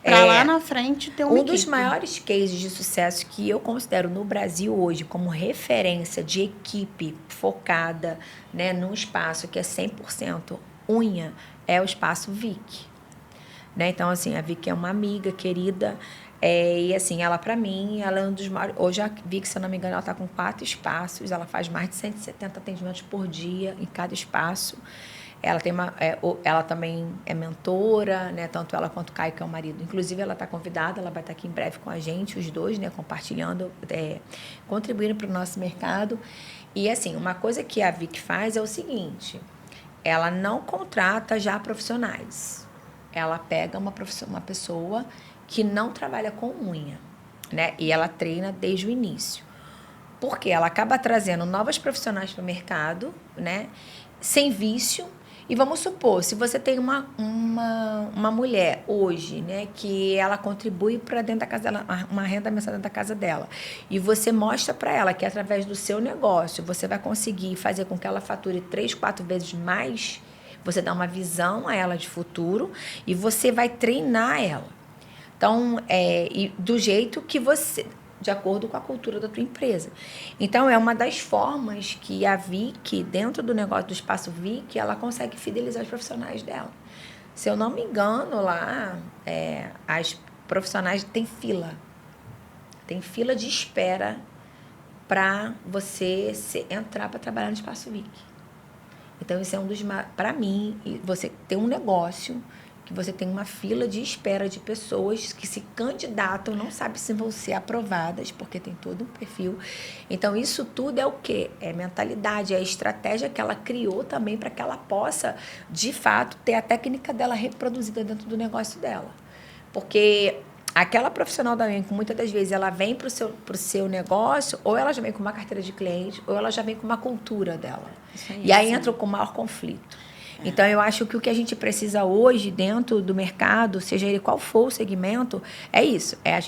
para lá na frente ter uma equipe. Dos maiores cases de sucesso que eu considero no Brasil hoje como referência de equipe focada, né, num espaço que é 100% unha, é o espaço Vic. Né? Então, assim, a Vic é uma amiga querida, e assim, ela para mim, ela é um dos maiores... Hoje a Vic, se eu não me engano, ela está com 4 espaços, ela faz mais de 170 atendimentos por dia em cada espaço. Ela ela também é mentora, né? Tanto ela quanto o Caio, que é o marido. Inclusive, ela está convidada, ela vai estar aqui em breve com a gente, os dois, né? Compartilhando, contribuindo para o nosso mercado. E, assim, uma coisa que a Vic faz é o seguinte, ela não contrata já profissionais. Ela pega uma pessoa que não trabalha com unha, né? E ela treina desde o início. Porque ela acaba trazendo novas profissionais para o mercado, né? Sem vício. E vamos supor, se você tem uma mulher hoje, né, que ela contribui para dentro da casa dela, uma renda mensal dentro da casa dela, e você mostra para ela que através do seu negócio você vai conseguir fazer com que ela fature 3, 4 vezes mais, você dá uma visão a ela de futuro e você vai treinar ela. Então, e do jeito que você... de acordo com a cultura da tua empresa. Então, é uma das formas que a Vic, dentro do negócio do Espaço Vic, ela consegue fidelizar os profissionais dela. Se eu não me engano, lá, as profissionais têm fila. Tem fila de espera para você entrar para trabalhar no Espaço Vic. Então, isso é um dos... Para mim, você ter um negócio... que você tem uma fila de espera de pessoas que se candidatam, não sabe se vão ser aprovadas, porque tem todo um perfil. Então, isso tudo é o quê? É mentalidade, é a estratégia que ela criou também para que ela possa, de fato, ter a técnica dela reproduzida dentro do negócio dela. Porque aquela profissional também, que muitas das vezes ela vem para o seu negócio, ou ela já vem com uma carteira de cliente, ou ela já vem com uma cultura dela. E aí entra com o maior conflito. Então, eu acho que o que a gente precisa hoje dentro do mercado, seja ele qual for o segmento, é isso. É a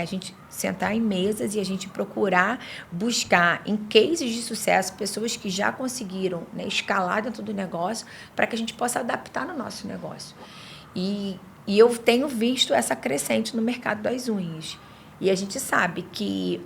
gente sentar em mesas e a gente procurar buscar em cases de sucesso pessoas que já conseguiram, né, escalar dentro do negócio para que a gente possa adaptar no nosso negócio. E eu tenho visto essa crescente no mercado das unhas. E a gente sabe que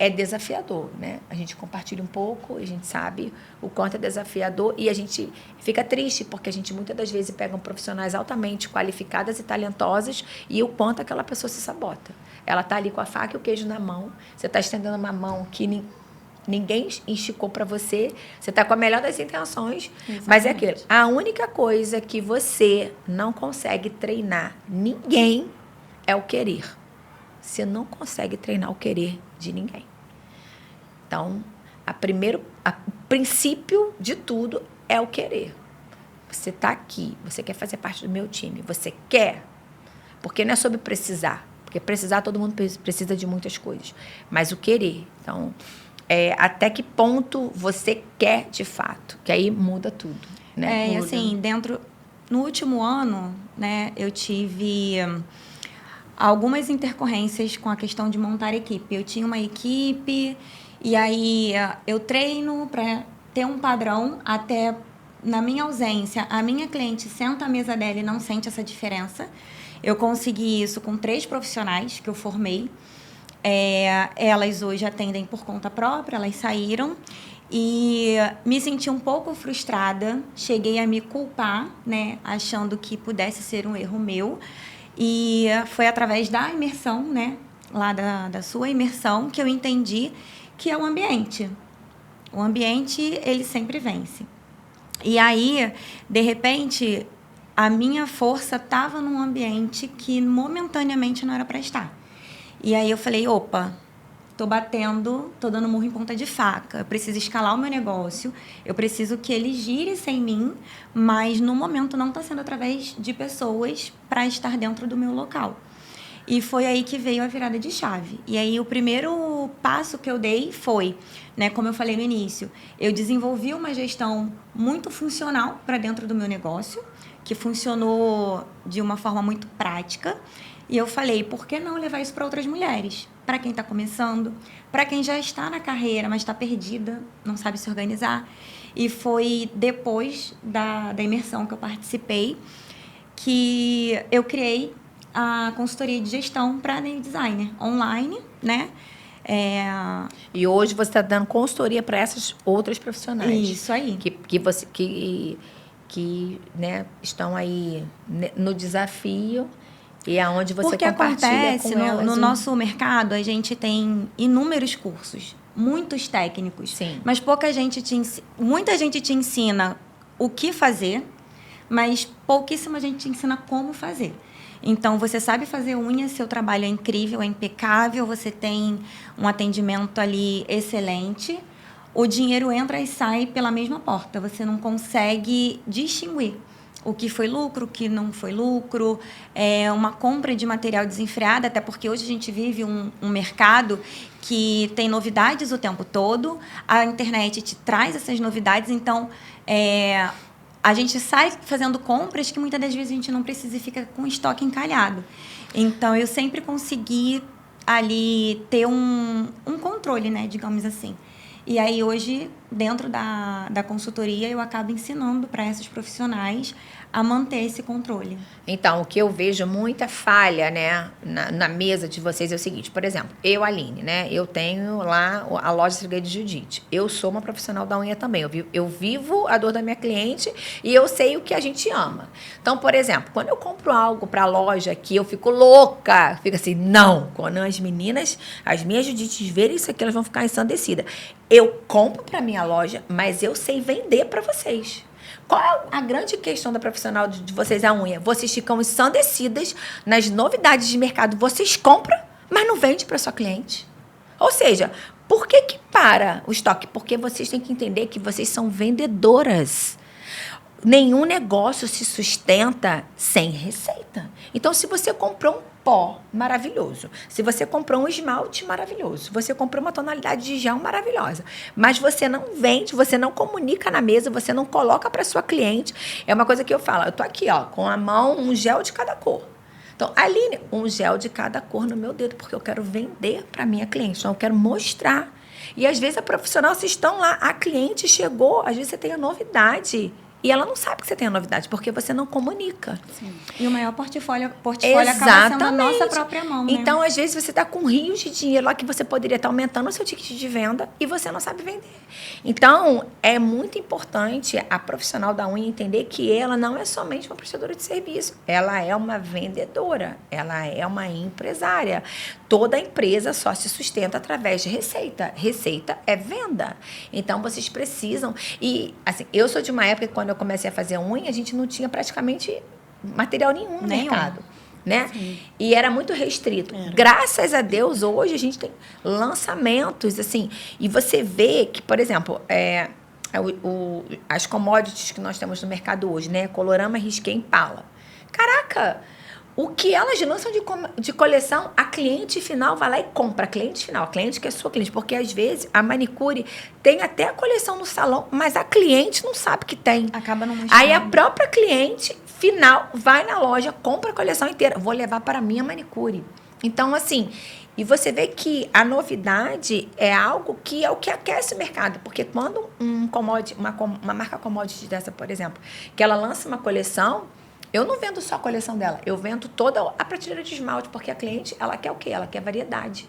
é desafiador, né? A gente compartilha um pouco, a gente sabe o quanto é desafiador e a gente fica triste porque a gente muitas das vezes pega profissionais altamente qualificadas e talentosas e o quanto aquela pessoa se sabota. Ela tá ali com a faca e o queijo na mão, você está estendendo uma mão que ninguém esticou para você, você está com a melhor das intenções, exatamente. Mas é aquilo. A única coisa que você não consegue treinar ninguém é o querer. Você não consegue treinar o querer de ninguém. Então, o princípio de tudo é o querer. Você está aqui, você quer fazer parte do meu time, você quer, porque não é sobre precisar, porque precisar todo mundo precisa de muitas coisas, mas o querer. Então, até que ponto você quer de fato, que aí muda tudo. Né? E assim, no último ano, né, eu tive algumas intercorrências com a questão de montar equipe. Eu tinha uma equipe e aí eu treino para ter um padrão até na minha ausência, a minha cliente senta à mesa dela e não sente essa diferença. Eu consegui isso com 3 profissionais que eu formei. Elas hoje atendem por conta própria, elas saíram. E me senti um pouco frustrada, cheguei a me culpar, né, achando que pudesse ser um erro meu. E foi através da imersão, né, lá da sua imersão, que eu entendi que é o ambiente. O ambiente, ele sempre vence. E aí, de repente, a minha força estava num ambiente que momentaneamente não era para estar. E aí eu falei, opa, tô dando murro em ponta de faca. Eu preciso escalar o meu negócio, eu preciso que ele gire sem mim, mas no momento não está sendo através de pessoas para estar dentro do meu local. E foi aí que veio a virada de chave. E aí o primeiro passo que eu dei foi, né, como eu falei no início, eu desenvolvi uma gestão muito funcional para dentro do meu negócio, que funcionou de uma forma muito prática. E eu falei, por que não levar isso para outras mulheres? Para quem está começando, para quem já está na carreira, mas está perdida, não sabe se organizar. E foi depois da imersão que eu participei que eu criei a consultoria de gestão para nail designer online, né? E hoje você está dando consultoria para essas outras profissionais. Isso aí. Que né, estão aí no desafio e aonde você Porque compartilha acontece, com elas. no nosso mercado, a gente tem inúmeros cursos, muitos técnicos. Sim. Mas muita gente te ensina o que fazer, mas pouquíssima gente te ensina como fazer. Então, você sabe fazer unha, seu trabalho é incrível, é impecável, você tem um atendimento ali excelente, o dinheiro entra e sai pela mesma porta. Você não consegue distinguir o que foi lucro, o que não foi lucro, uma compra de material desenfreado, até porque hoje a gente vive um mercado que tem novidades o tempo todo, a internet te traz essas novidades, então a gente sai fazendo compras que muitas das vezes a gente não precisa e fica com o estoque encalhado. Então, eu sempre consegui ali ter um controle, né, digamos assim. E aí, hoje, dentro da consultoria, eu acabo ensinando para esses profissionais a manter esse controle. Então, o que eu vejo muita falha, né, na mesa de vocês é o seguinte, por exemplo, eu, Aline, né, eu tenho lá a loja Segredo de Judite. Eu sou uma profissional da unha também. Eu vivo a dor da minha cliente e eu sei o que a gente ama. Então, por exemplo, quando eu compro algo para a loja que eu fico louca, fico assim, não. Quando as meninas, as minhas Judites verem isso aqui, elas vão ficar ensandecidas. Eu compro para minha loja, mas eu sei vender para vocês. Qual é a grande questão da profissional de vocês, a unha? Vocês ficam ensandecidas nas novidades de mercado. Vocês compram, mas não vendem para sua cliente. Ou seja, por que para o estoque? Porque vocês têm que entender que vocês são vendedoras. Nenhum negócio se sustenta sem receita. Então, se você comprou um pó maravilhoso, se você comprou um esmalte maravilhoso, se você comprou uma tonalidade de gel maravilhosa, mas você não vende, você não comunica na mesa, você não coloca para sua cliente, é uma coisa que eu falo, eu tô aqui, ó, com a mão, um gel de cada cor. Então, Aline, um gel de cada cor no meu dedo, porque eu quero vender para minha cliente, então eu quero mostrar. E às vezes a profissional, vocês estão lá, a cliente chegou, às vezes você tem a novidade. E ela não sabe que você tem a novidade, porque você não comunica. Sim. E o maior portfólio acaba sendo a nossa própria mão, né? Então, às vezes, você está com rios de dinheiro lá que você poderia estar aumentando o seu ticket de venda e você não sabe vender. Então, é muito importante a profissional da unha entender que ela não é somente uma prestadora de serviço. Ela é uma vendedora, ela é uma empresária. Toda empresa só se sustenta através de receita. Receita é venda. Então, vocês precisam... E, assim, eu sou de uma época que quando eu comecei a fazer unha, a gente não tinha praticamente material nenhum no mercado, né? Sim. E era muito restrito. Graças a Deus, hoje a gente tem lançamentos, assim, e você vê que, por exemplo, as commodities que nós temos no mercado hoje, né? Colorama, Risqué, Impala. Caraca! O que elas lançam de coleção, a cliente final vai lá e compra. A cliente final, a cliente que é sua cliente. Porque, às vezes, a manicure tem até a coleção no salão, mas a cliente não sabe que tem. Acaba não mostrando. Aí, a própria cliente final vai na loja, compra a coleção inteira. Vou levar para a minha manicure. Então, assim, e você vê que a novidade é algo que é o que aquece o mercado. Porque quando uma marca commodity dessa, por exemplo, que ela lança uma coleção, eu não vendo só a coleção dela, eu vendo toda a prateleira de esmalte, porque a cliente, ela quer o quê? Ela quer variedade.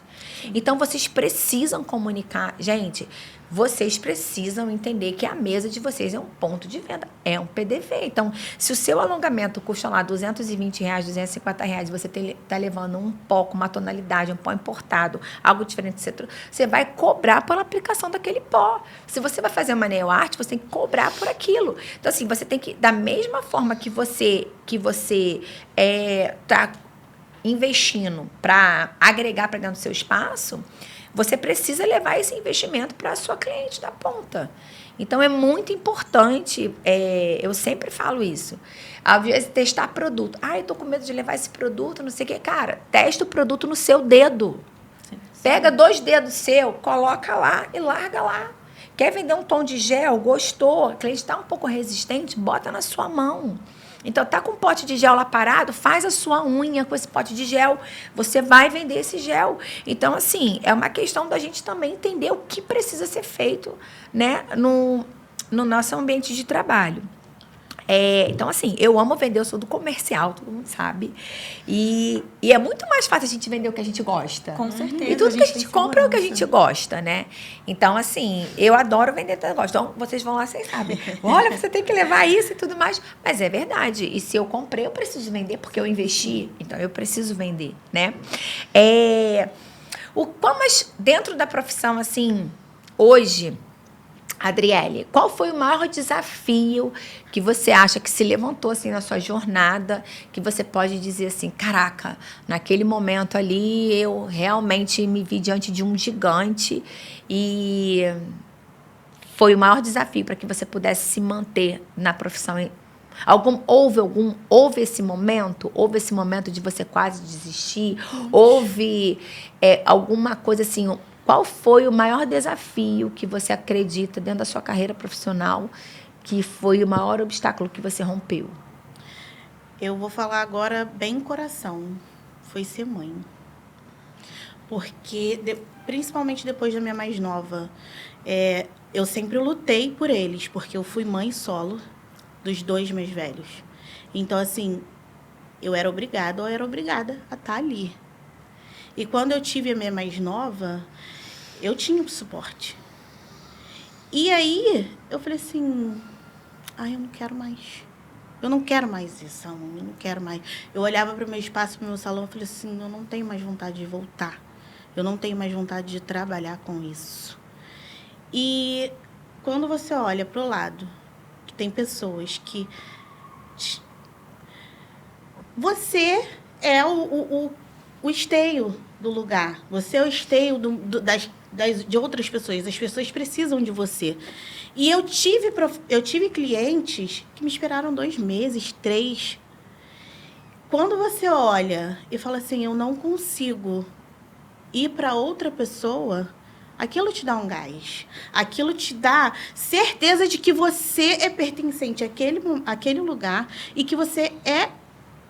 Então, vocês precisam comunicar. Gente, vocês precisam entender que a mesa de vocês é um ponto de venda, é um PDV. Então, se o seu alongamento custa lá R$220, R$250, você está levando um pó com uma tonalidade, um pó importado, algo diferente, você vai cobrar pela aplicação daquele pó. Se você vai fazer uma nail art, você tem que cobrar por aquilo. Então, assim, você tem que, da mesma forma que você está investindo para agregar para dentro do seu espaço, você precisa levar esse investimento para a sua cliente da ponta. Então, é muito importante, eu sempre falo isso, às vezes testar produto. Eu tô com medo de levar esse produto, não sei o quê. Cara, testa o produto no seu dedo. Sim. Pega 2 dedos seu, coloca lá e larga lá. Quer vender um tom de gel? Gostou? A cliente está um pouco resistente? Bota na sua mão. Então, tá com um pote de gel lá parado, faz a sua unha com esse pote de gel. Você vai vender esse gel. Então, assim, é uma questão da gente também entender o que precisa ser feito, né, no nosso ambiente de trabalho. Então, assim, eu amo vender, eu sou do comercial, todo mundo sabe. E é muito mais fácil a gente vender o que a gente gosta. Com certeza. E tudo que a gente compra é o que a gente gosta, né? Então, assim, eu adoro vender tudo que eu gosto. Então, vocês vão lá, vocês sabem. Olha, você tem que levar isso e tudo mais. Mas é verdade. E se eu comprei, eu preciso vender porque eu investi. Então, eu preciso vender, né? Mas dentro da profissão, assim, hoje... Adriele, qual foi o maior desafio que você acha que se levantou assim na sua jornada, que você pode dizer assim, caraca, naquele momento ali eu realmente me vi diante de um gigante e foi o maior desafio para que você pudesse se manter na profissão? Houve esse momento de você quase desistir? Houve alguma coisa assim? Qual foi o maior desafio que você acredita dentro da sua carreira profissional que foi o maior obstáculo que você rompeu? Eu vou falar agora bem coração. Foi ser mãe. Porque, principalmente depois da minha mais nova, eu sempre lutei por eles, porque eu fui mãe solo dos 2 mais velhos. Então, assim, eu era obrigada a estar ali. E quando eu tive a minha mais nova, eu tinha um suporte. E aí, eu falei assim, eu não quero mais. Eu não quero mais isso, eu não quero mais. Eu olhava para o meu espaço, para o meu salão, e falei assim, eu não tenho mais vontade de voltar. Eu não tenho mais vontade de trabalhar com isso. E quando você olha para o lado, que tem pessoas que... Você é o esteio do lugar. Você é o esteio de outras pessoas. As pessoas precisam de você. E eu tive clientes que me esperaram 2 meses, 3. Quando você olha e fala assim, eu não consigo ir para outra pessoa, aquilo te dá um gás. Aquilo te dá certeza de que você é pertencente àquele lugar e que você é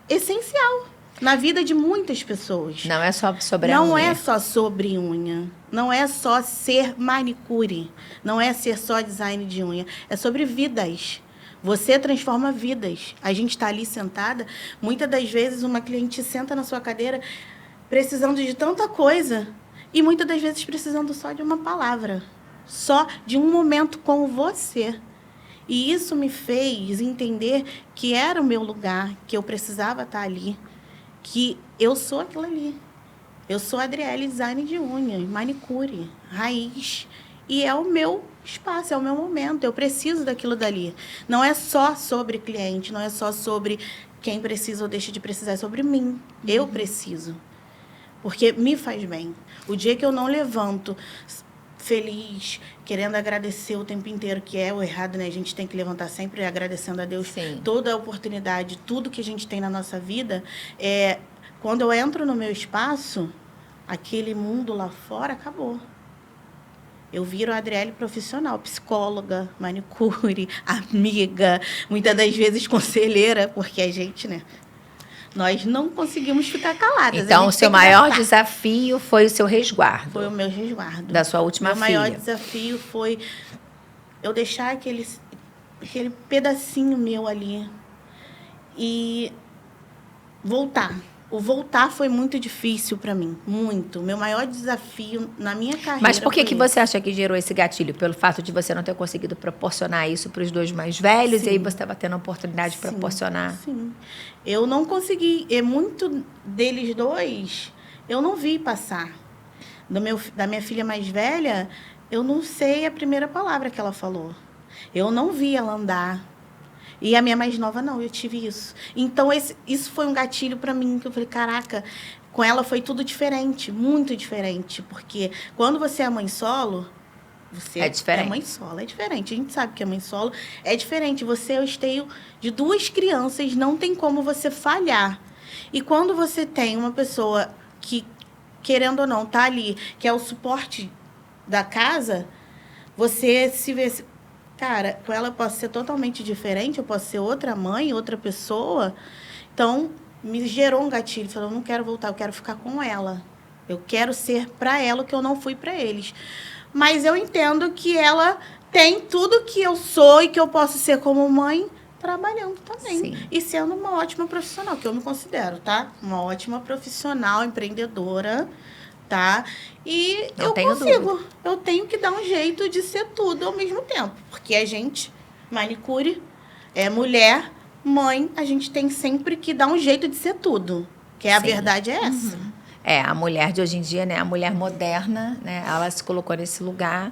essencial na vida de muitas pessoas. Não é só sobre a unha. Não é só sobre unha. Não é só ser manicure. Não é ser só design de unha. É sobre vidas. Você transforma vidas. A gente está ali sentada. Muitas das vezes, uma cliente senta na sua cadeira precisando de tanta coisa. E muitas das vezes precisando só de uma palavra. Só de um momento com você. E isso me fez entender que era o meu lugar, que eu precisava estar ali. Que eu sou aquilo ali. Eu sou a Adriele, design de unha, manicure, raiz. E é o meu espaço, é o meu momento. Eu preciso daquilo dali. Não é só sobre cliente, não é só sobre quem precisa ou deixa de precisar, é sobre mim. Eu preciso. Porque me faz bem. O dia que eu não levanto feliz, querendo agradecer o tempo inteiro, que é o errado, né? A gente tem que levantar sempre agradecendo a Deus. Sim. Toda a oportunidade, tudo que a gente tem na nossa vida. Quando eu entro no meu espaço, aquele mundo lá fora acabou. Eu viro a Adriele profissional, psicóloga, manicure, amiga, muitas das vezes conselheira, porque a gente, né? Nós não conseguimos ficar caladas. Então, A o gente seu tem que maior acertar. desafio foi o seu resguardo Foi o meu resguardo. da sua última Meu maior filha. desafio foi eu deixar aquele pedacinho meu ali e voltar. O voltar foi muito difícil para mim, muito. Meu maior desafio na minha carreira. Mas por que foi você acha que gerou esse gatilho? Pelo fato de você não ter conseguido proporcionar isso para os dois mais velhos, e aí Sim. você estava tendo a oportunidade de proporcionar? Sim. Eu não consegui. E muito deles dois, eu não vi passar. Da minha filha mais velha, eu não sei a primeira palavra que ela falou. Eu não vi ela andar. E a minha mais nova, não, eu tive isso. Então, isso foi um gatilho para mim, que eu falei, caraca, com ela foi tudo diferente, muito diferente. Porque quando você é mãe solo, você É diferente. mãe solo, é diferente. A gente sabe que é mãe solo, é diferente. Você é o esteio de duas crianças, não tem como você falhar. E quando você tem uma pessoa que, querendo ou não, tá ali, que é o suporte da casa, você se vê... Cara, com ela eu posso ser totalmente diferente, eu posso ser outra mãe, outra pessoa. Então, me gerou um gatilho. Falei, eu não quero voltar, eu quero ficar com ela. Eu quero ser para ela o que eu não fui para eles. Mas eu entendo que ela tem tudo que eu sou e que eu posso ser como mãe, trabalhando também. Sim. E sendo uma ótima profissional, que eu me considero, tá? Uma ótima profissional, empreendedora, tá? E Não eu tenho consigo. dúvida. Eu tenho que dar um jeito de ser tudo ao mesmo tempo. Porque a gente, manicure, é mulher, mãe, a gente tem sempre que dar um jeito de ser tudo. Que a Sim. verdade é essa. É, a mulher de hoje em dia, né, a mulher moderna, né, ela se colocou nesse lugar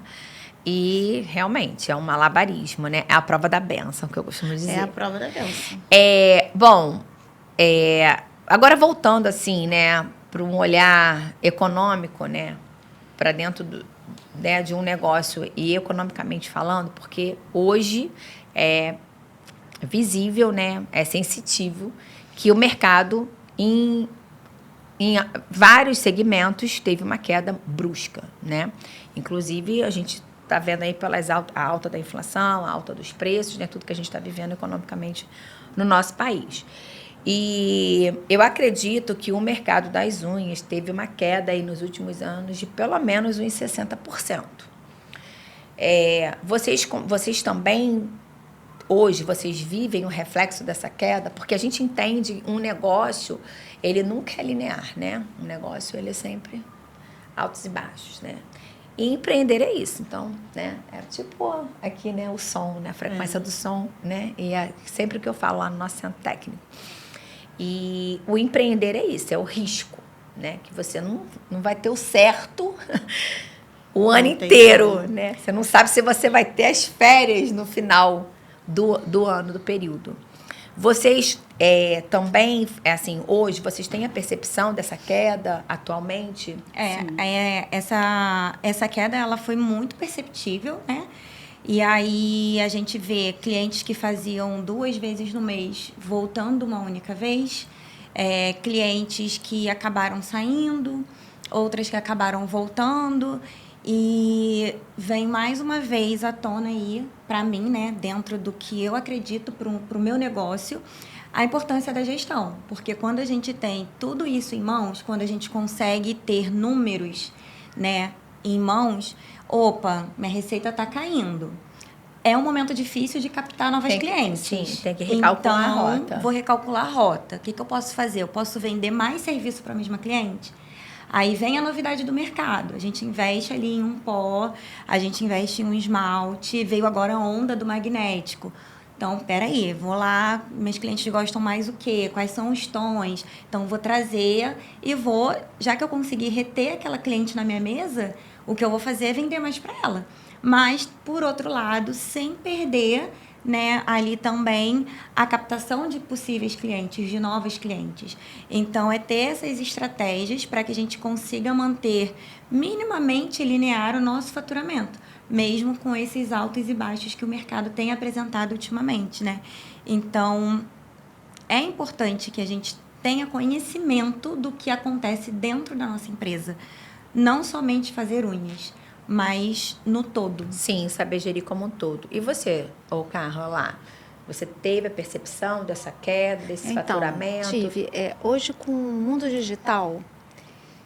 e realmente é um malabarismo, né? É a prova da bênção, que eu costumo dizer. É a prova da bênção. Bom, agora voltando assim, né, para um olhar econômico, né, para dentro né, de um negócio e economicamente falando, porque hoje é visível, né, é sensitivo que o mercado em vários segmentos teve uma queda brusca, né? Inclusive, a gente está vendo aí a alta da inflação, a alta dos preços, né? Tudo que a gente está vivendo economicamente no nosso país. E eu acredito que o mercado das unhas teve uma queda aí nos últimos anos de pelo menos uns 60%. Vocês também, hoje, vocês vivem o reflexo dessa queda? Porque a gente entende um negócio, ele nunca é linear, né? Um negócio, ele é sempre altos e baixos, né? E empreender é isso. Então, né? É tipo aqui, né? O som, né? A frequência do som, né? E sempre que eu falo lá no nosso centro técnico. E o empreender é isso, é o risco, né? Que você não vai ter o certo o ano inteiro, né? Você não sabe se você vai ter as férias no final do ano, do período. Vocês também, assim, hoje, vocês têm a percepção dessa queda atualmente? Essa queda, ela foi muito perceptível, né? E aí a gente vê clientes que faziam 2 vezes no mês voltando uma única vez, clientes que acabaram saindo, outras que acabaram voltando. E vem mais uma vez à tona aí, para mim, né, dentro do que eu acredito para o meu negócio, a importância da gestão. Porque quando a gente tem tudo isso em mãos, quando a gente consegue ter números, né, em mãos, opa, minha receita está caindo. É um momento difícil de captar novas clientes. Sim, tem que recalcular a rota. Então, vou recalcular a rota. O que eu posso fazer? Eu posso vender mais serviço para a mesma cliente? Aí vem a novidade do mercado. A gente investe ali em um pó, a gente investe em um esmalte, veio agora a onda do magnético. Então, peraí, vou lá, meus clientes gostam mais o quê? Quais são os tons? Então, vou trazer e vou, já que eu consegui reter aquela cliente na minha mesa, o que eu vou fazer é vender mais para ela. Mas, por outro lado, sem perder, né, ali também a captação de possíveis clientes, de novos clientes. Então, é ter essas estratégias para que a gente consiga manter minimamente linear o nosso faturamento, mesmo com esses altos e baixos que o mercado tem apresentado ultimamente, né? Então, é importante que a gente tenha conhecimento do que acontece dentro da nossa empresa. Não somente fazer unhas, mas no todo. Sim, saber gerir como um todo. E você, Carla, lá? Você teve a percepção dessa queda, desse Então, faturamento? tive. Hoje, com o mundo digital,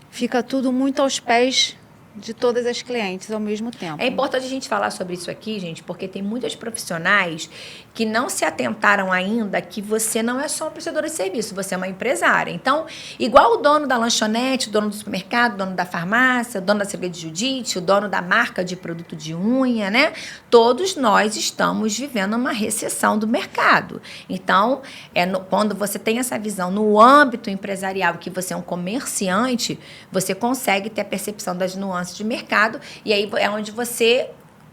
fica tudo muito aos pés de todas as clientes ao mesmo tempo. É importante a gente falar sobre isso aqui, gente, porque tem muitos profissionais que não se atentaram ainda que você não é só uma prestadora de serviço, você é uma empresária. Então, igual o dono da lanchonete, o dono do supermercado, o dono da farmácia, o dono da cerveja de Judite, o dono da marca de produto de unha, né? Todos nós estamos vivendo uma recessão do mercado. Então, quando você tem essa visão no âmbito empresarial, que você é um comerciante, você consegue ter a percepção das nuances de mercado, e aí é onde você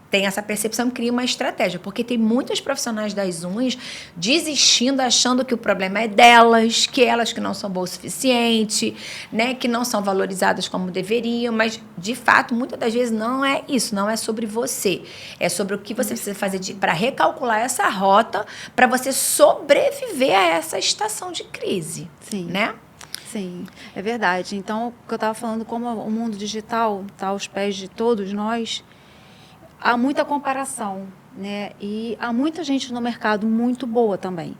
tem essa percepção e cria uma estratégia, porque tem muitos profissionais das unhas desistindo, achando que o problema é delas, que elas que não são boas o suficiente, né, que não são valorizadas como deveriam, mas, de fato, muitas das vezes não é isso, não é sobre você, é sobre o que você precisa fazer para recalcular essa rota, para você sobreviver a essa estação de crise. Sim. Né? Sim, é verdade. Então, o que eu estava falando, como o mundo digital está aos pés de todos nós, há muita comparação, né? E há muita gente no mercado muito boa também.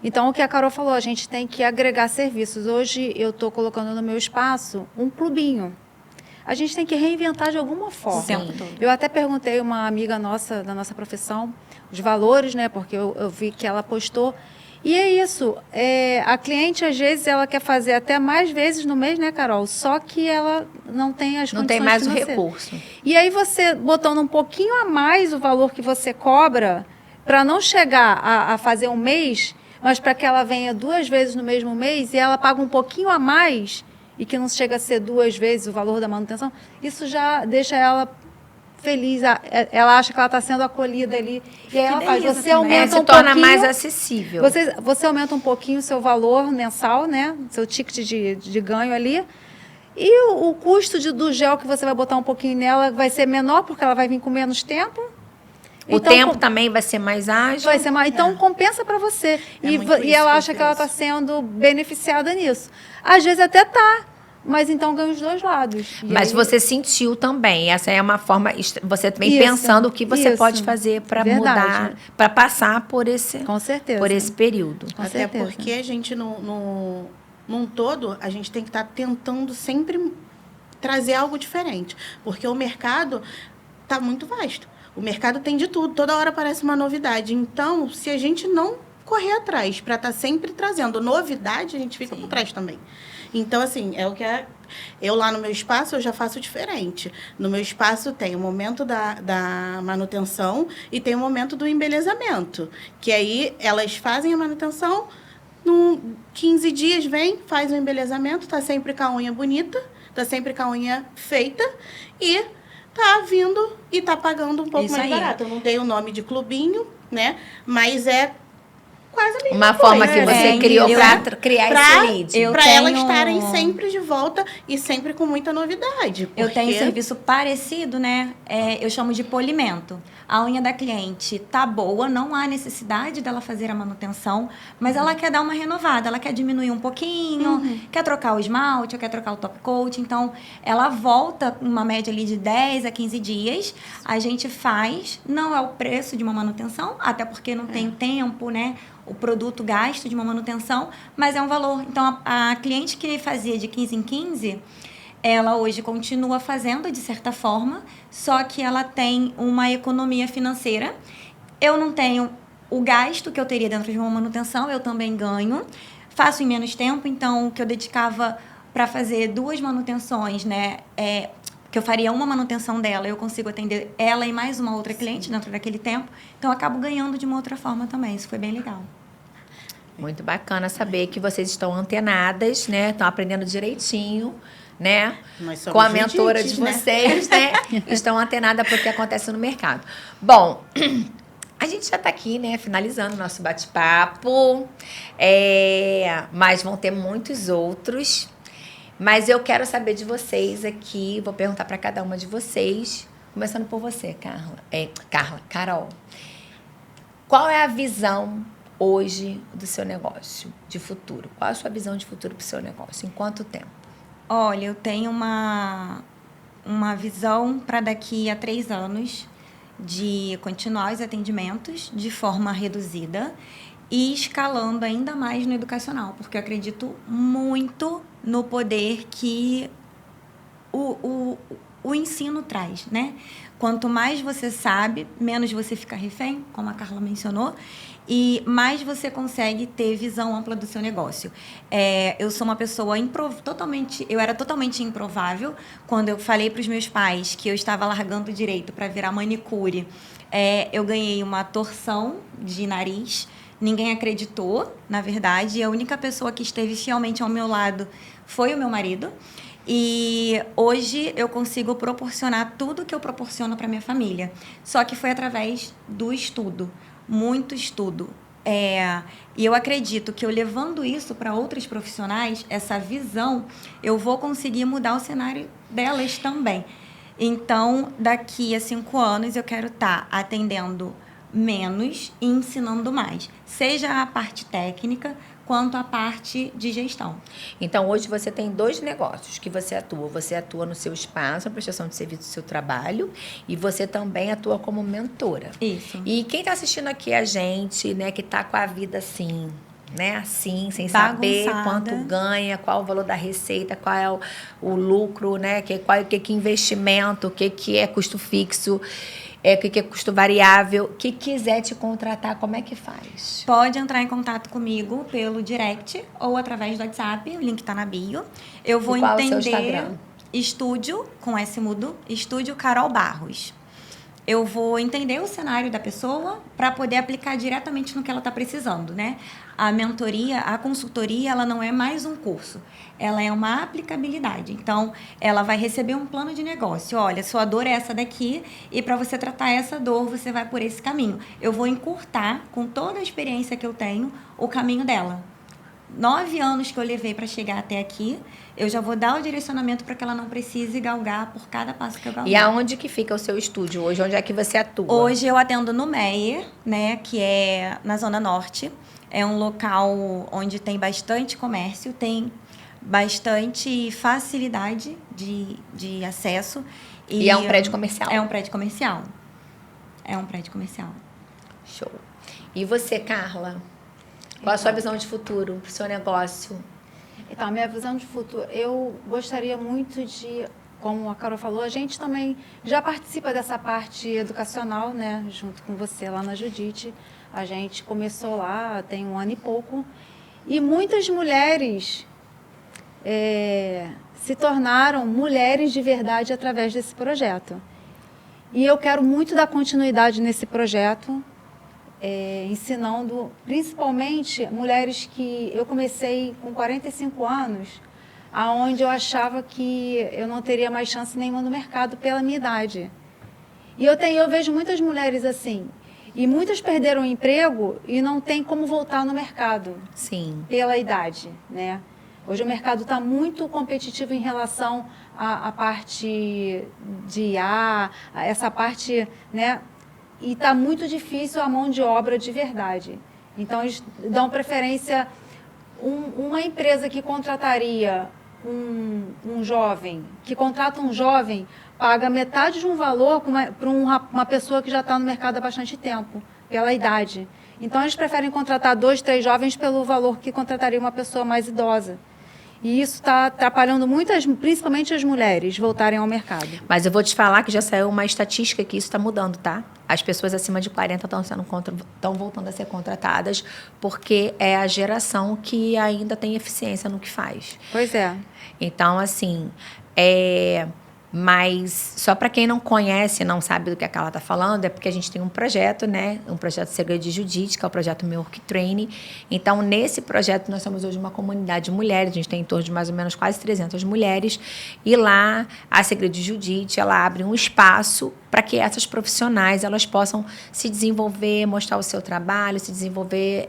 Então, o que a Carol falou, a gente tem que agregar serviços. Hoje, eu estou colocando no meu espaço um clubinho. A gente tem que reinventar de alguma forma. Sim. Eu até perguntei a uma amiga nossa, da nossa profissão, os valores, né? Porque eu vi que ela postou. E é isso, a cliente, às vezes, ela quer fazer até mais vezes no mês, né, Carol? Só que ela não tem as condições Não tem mais o financeiras. recurso. E aí você, botando um pouquinho a mais o valor que você cobra, para não chegar a fazer um mês, mas para que ela venha 2 vezes no mesmo mês, e ela paga um pouquinho a mais, e que não chega a ser 2 vezes o valor da manutenção, isso já deixa ela feliz, ela acha que ela está sendo acolhida ali. E aí ela faz, você aumenta se um torna pouquinho, mais acessível. Você aumenta um pouquinho o seu valor mensal, né? Seu ticket de ganho ali. E o custo do gel que você vai botar um pouquinho nela vai ser menor, porque ela vai vir com menos tempo. O Então, tempo também vai ser mais ágil. vai ser mais, então compensa para você. E ela acha que ela está sendo beneficiada nisso. Às vezes até tá. Mas então ganha os dois lados. Mas você sentiu também. Essa é uma forma. Você também pensando o que você pode fazer para mudar, para passar por esse, com certeza, por esse período. Com Até certeza. porque a gente, num todo, a gente tem que estar tentando sempre trazer algo diferente. Porque o mercado está muito vasto. O mercado tem de tudo. Toda hora aparece uma novidade. Então, se a gente não correr atrás para estar sempre trazendo novidade, a gente fica por trás também. Então, assim, é o que eu lá no meu espaço eu já faço diferente. No meu espaço tem o momento da manutenção e tem o momento do embelezamento. Que aí elas fazem a manutenção, 15 dias vem, faz o embelezamento, tá sempre com a unha bonita, tá sempre com a unha feita e tá vindo e tá pagando um pouco Isso mais aí. barato. Eu não dei o nome de clubinho, né? Mas é quase a mesma Uma coisa. forma que você criou para criar esse lead. Para elas estarem sempre de volta e sempre com muita novidade. Eu tenho porque- serviço parecido, né? Eu chamo de polimento. A unha da cliente tá boa, não há necessidade dela fazer a manutenção, mas ela quer dar uma renovada, ela quer diminuir um pouquinho, quer trocar o esmalte, ou quer trocar o top coat. Então, ela volta uma média ali de 10 a 15 dias. A gente faz, não é o preço de uma manutenção, até porque não tem tempo, né? O produto gasto de uma manutenção, mas é um valor. Então, a cliente que fazia de 15 em 15, ela hoje continua fazendo de certa forma, só que ela tem uma economia financeira. Eu não tenho o gasto que eu teria dentro de uma manutenção, eu também ganho. Faço em menos tempo, então o que eu dedicava para fazer 2 manutenções, né? Que eu faria uma manutenção dela, eu consigo atender ela e mais uma outra cliente dentro daquele tempo. Então, eu acabo ganhando de uma outra forma também. Isso foi bem legal. Muito bacana saber que vocês estão antenadas, né? Estão aprendendo direitinho, né? Nós somos Com a mentora Judites, de né? vocês, né? Estão antenadas para o que acontece no mercado. Bom, a gente já está aqui, né? Finalizando o nosso bate-papo. Mas vão ter muitos outros. Mas eu quero saber de vocês aqui. Vou perguntar para cada uma de vocês. Começando por você, Carol. Qual é a visão hoje do seu negócio de futuro? Qual é a sua visão de futuro para o seu negócio? Em quanto tempo? Olha, eu tenho uma visão para daqui a 3 anos. de continuar os atendimentos de forma reduzida e escalando ainda mais no educacional, porque eu acredito muito no poder que o ensino traz, né? Quanto mais você sabe, menos você fica refém, como a Carla mencionou, e mais você consegue ter visão ampla do seu negócio. Eu sou uma pessoa eu era totalmente improvável quando eu falei para os meus pais que eu estava largando direito para virar manicure. Eu ganhei uma torção de nariz. Ninguém acreditou, na verdade. A única pessoa que esteve fielmente ao meu lado foi o meu marido. E hoje eu consigo proporcionar tudo que eu proporciono para minha família. Só que foi através do estudo, muito estudo. E eu acredito que eu levando isso para outros profissionais, essa visão, eu vou conseguir mudar o cenário delas também. Então, daqui a 5 anos, eu quero estar atendendo menos e ensinando mais. Seja a parte técnica, quanto a parte de gestão. Então, hoje você tem 2 negócios que você atua. Você atua no seu espaço, na prestação de serviço do seu trabalho, e você também atua como mentora. Isso. E quem está assistindo aqui a gente, né, que está com a vida assim, né, assim, sem Bagunçada. saber quanto ganha, qual o valor da receita, qual é o lucro, né, que investimento, o que é custo fixo, o que é custo variável, que quiser te contratar, como é que faz? Pode entrar em contato comigo pelo direct ou através do WhatsApp, o link está na bio. Eu vou E qual é o seu entender Instagram? Estúdio, com S mudo, Estúdio Carol Barros. Eu vou entender o cenário da pessoa para poder aplicar diretamente no que ela está precisando, né? A mentoria, a consultoria, ela não é mais um curso. Ela é uma aplicabilidade. Então, ela vai receber um plano de negócio. Olha, sua dor é essa daqui e para você tratar essa dor, você vai por esse caminho. Eu vou encurtar, com toda a experiência que eu tenho, o caminho dela. 9 anos que eu levei para chegar até aqui, eu já vou dar o direcionamento para que ela não precise galgar por cada passo que eu galgar. E aonde que fica o seu estúdio hoje? Onde é que você atua? Hoje eu atendo no Meier, né, que é na Zona Norte. É um local onde tem bastante comércio, tem bastante facilidade de acesso. E é um prédio comercial? É um prédio comercial. É um prédio comercial. Show. E você, Carla? Qual a sua visão de futuro para o seu negócio? Então, a minha visão de futuro, eu gostaria muito de, como a Carol falou, a gente também já participa dessa parte educacional, né, junto com você lá na Judite. A gente começou lá, tem 1 ano e pouco, e muitas mulheres se tornaram mulheres de verdade através desse projeto. E eu quero muito dar continuidade nesse projeto, ensinando principalmente mulheres que eu comecei com 45 anos, aonde eu achava que eu não teria mais chance nenhuma no mercado pela minha idade. E eu vejo muitas mulheres assim, e muitas perderam o emprego e não tem como voltar no mercado. Sim. Pela idade, né? Hoje o mercado está muito competitivo em relação à parte de IA, a essa parte, né? E está muito difícil a mão de obra de verdade. Então, eles dão preferência. Uma empresa que contrataria um jovem, que contrata um jovem, paga metade de um valor para uma pessoa que já está no mercado há bastante tempo, pela idade. Então, eles preferem contratar 2, 3 jovens pelo valor que contrataria uma pessoa mais idosa. E isso está atrapalhando principalmente as mulheres, voltarem ao mercado. Mas eu vou te falar que já saiu uma estatística que isso está mudando, tá? As pessoas acima de 40 estão voltando a ser contratadas porque é a geração que ainda tem eficiência no que faz. Pois é. Então, assim, mas só para quem não conhece, não sabe do que a Carla está falando, é porque a gente tem um projeto, né? Um projeto Segredo de Judite, que é o projeto Meu Work Training. Então, nesse projeto, nós somos hoje uma comunidade de mulheres, a gente tem em torno de mais ou menos quase 300 mulheres, e lá, a Segredo de Judite, ela abre um espaço para que essas profissionais elas possam se desenvolver, mostrar o seu trabalho, se desenvolver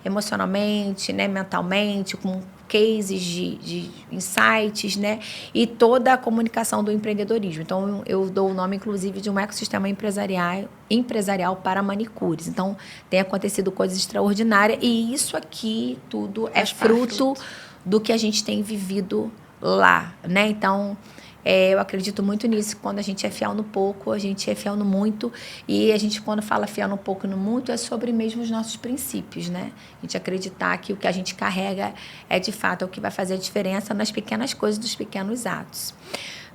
emocionalmente, né? Mentalmente, com cases de insights, né? E toda a comunicação do empreendedorismo. Então, eu dou o nome, inclusive, de um ecossistema empresarial para manicures. Então, tem acontecido coisas extraordinárias e isso aqui tudo é fruto do que a gente tem vivido lá, né? Então, Eu acredito muito nisso. Quando a gente é fiel no pouco, a gente é fiel no muito. E a gente, quando fala fiel no pouco e no muito, é sobre mesmo os nossos princípios, né? A gente acreditar que o que a gente carrega é, de fato, o que vai fazer a diferença nas pequenas coisas, dos pequenos atos.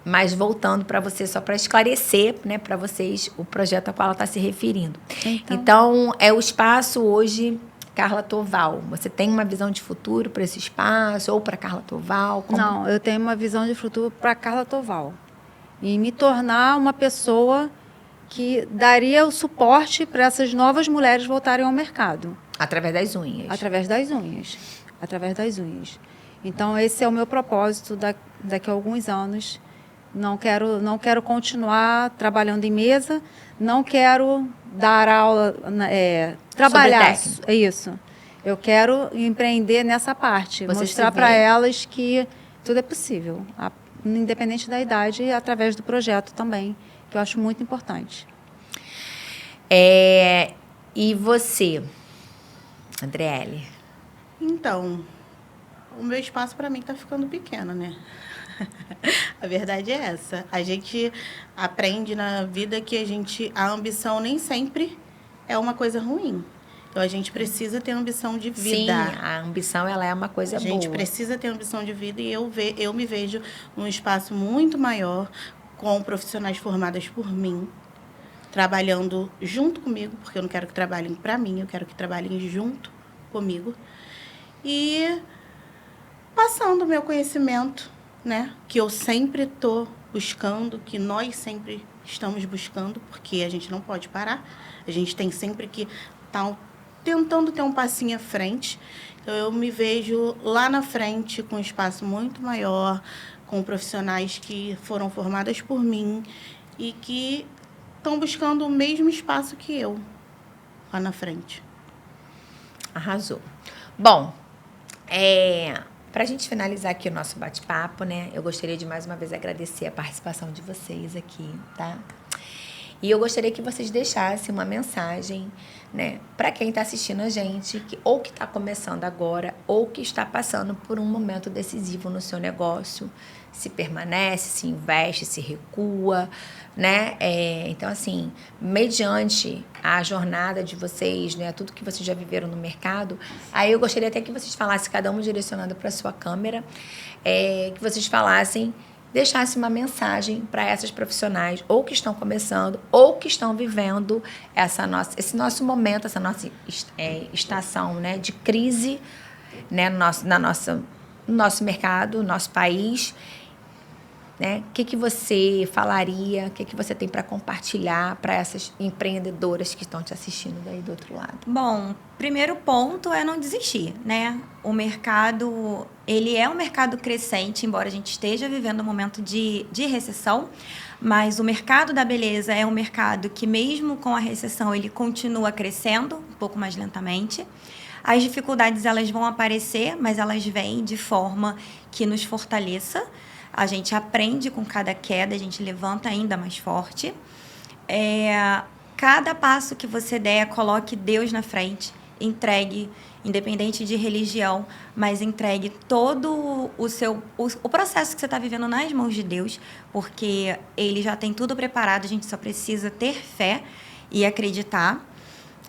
Mas voltando para você, só para esclarecer, né, para vocês o projeto ao qual ela está se referindo. Então, é o espaço hoje, Carla Toval. Você tem uma visão de futuro para esse espaço ou para Carla Toval? Não, eu tenho uma visão de futuro para Carla Toval. E me tornar uma pessoa que daria o suporte para essas novas mulheres voltarem ao mercado. Através das unhas. Através das unhas. Através das unhas. Então, esse é o meu propósito daqui a alguns anos. Não quero continuar trabalhando em mesa, não quero dar aula, trabalhar. É isso. Eu quero empreender nessa parte, mostrar para elas que tudo é possível, independente da idade, e através do projeto também, que eu acho muito importante. E você, Andriele? Então, o meu espaço para mim está ficando pequeno, né? A verdade é essa. A gente aprende na vida que a ambição nem sempre é uma coisa ruim. Então, a gente precisa ter ambição de vida. Sim, a ambição ela é uma coisa boa. A gente precisa ter ambição de vida e eu me vejo num espaço muito maior, com profissionais formadas por mim, trabalhando junto comigo, porque eu não quero que trabalhem para mim, eu quero que trabalhem junto comigo. E passando o meu conhecimento, né, que eu sempre estou buscando, que nós sempre estamos buscando, porque a gente não pode parar, a gente tem sempre que estar tentando ter um passinho à frente. Então, eu me vejo lá na frente com um espaço muito maior, com profissionais que foram formadas por mim e que estão buscando o mesmo espaço que eu lá na frente. Arrasou. Bom, para a gente finalizar aqui o nosso bate-papo, né? Eu gostaria de mais uma vez agradecer a participação de vocês aqui, tá? E eu gostaria que vocês deixassem uma mensagem, né, para quem está assistindo a gente, ou que está começando agora, ou que está passando por um momento decisivo no seu negócio, se permanece, se investe, se recua, né? Então, assim, mediante a jornada de vocês, né, tudo que vocês já viveram no mercado, aí eu gostaria até que vocês falassem, cada um direcionado para a sua câmera, que vocês falassem, deixasse uma mensagem para essas profissionais, ou que estão começando, ou que estão vivendo esse nosso momento, essa nossa estação, né, de crise, né, no nosso mercado, no nosso país. Né? O que você falaria, o que você tem para compartilhar para essas empreendedoras que estão te assistindo daí do outro lado? Bom, primeiro ponto é não desistir, né? O mercado, ele é um mercado crescente, embora a gente esteja vivendo um momento de recessão, mas o mercado da beleza é um mercado que, mesmo com a recessão, ele continua crescendo, um pouco mais lentamente. As dificuldades, elas vão aparecer, mas elas vêm de forma que nos fortaleça. A gente aprende com cada queda, a gente levanta ainda mais forte. Cada passo que você der, coloque Deus na frente, entregue, independente de religião, mas entregue todo o processo que você está vivendo nas mãos de Deus, porque Ele já tem tudo preparado, a gente só precisa ter fé e acreditar.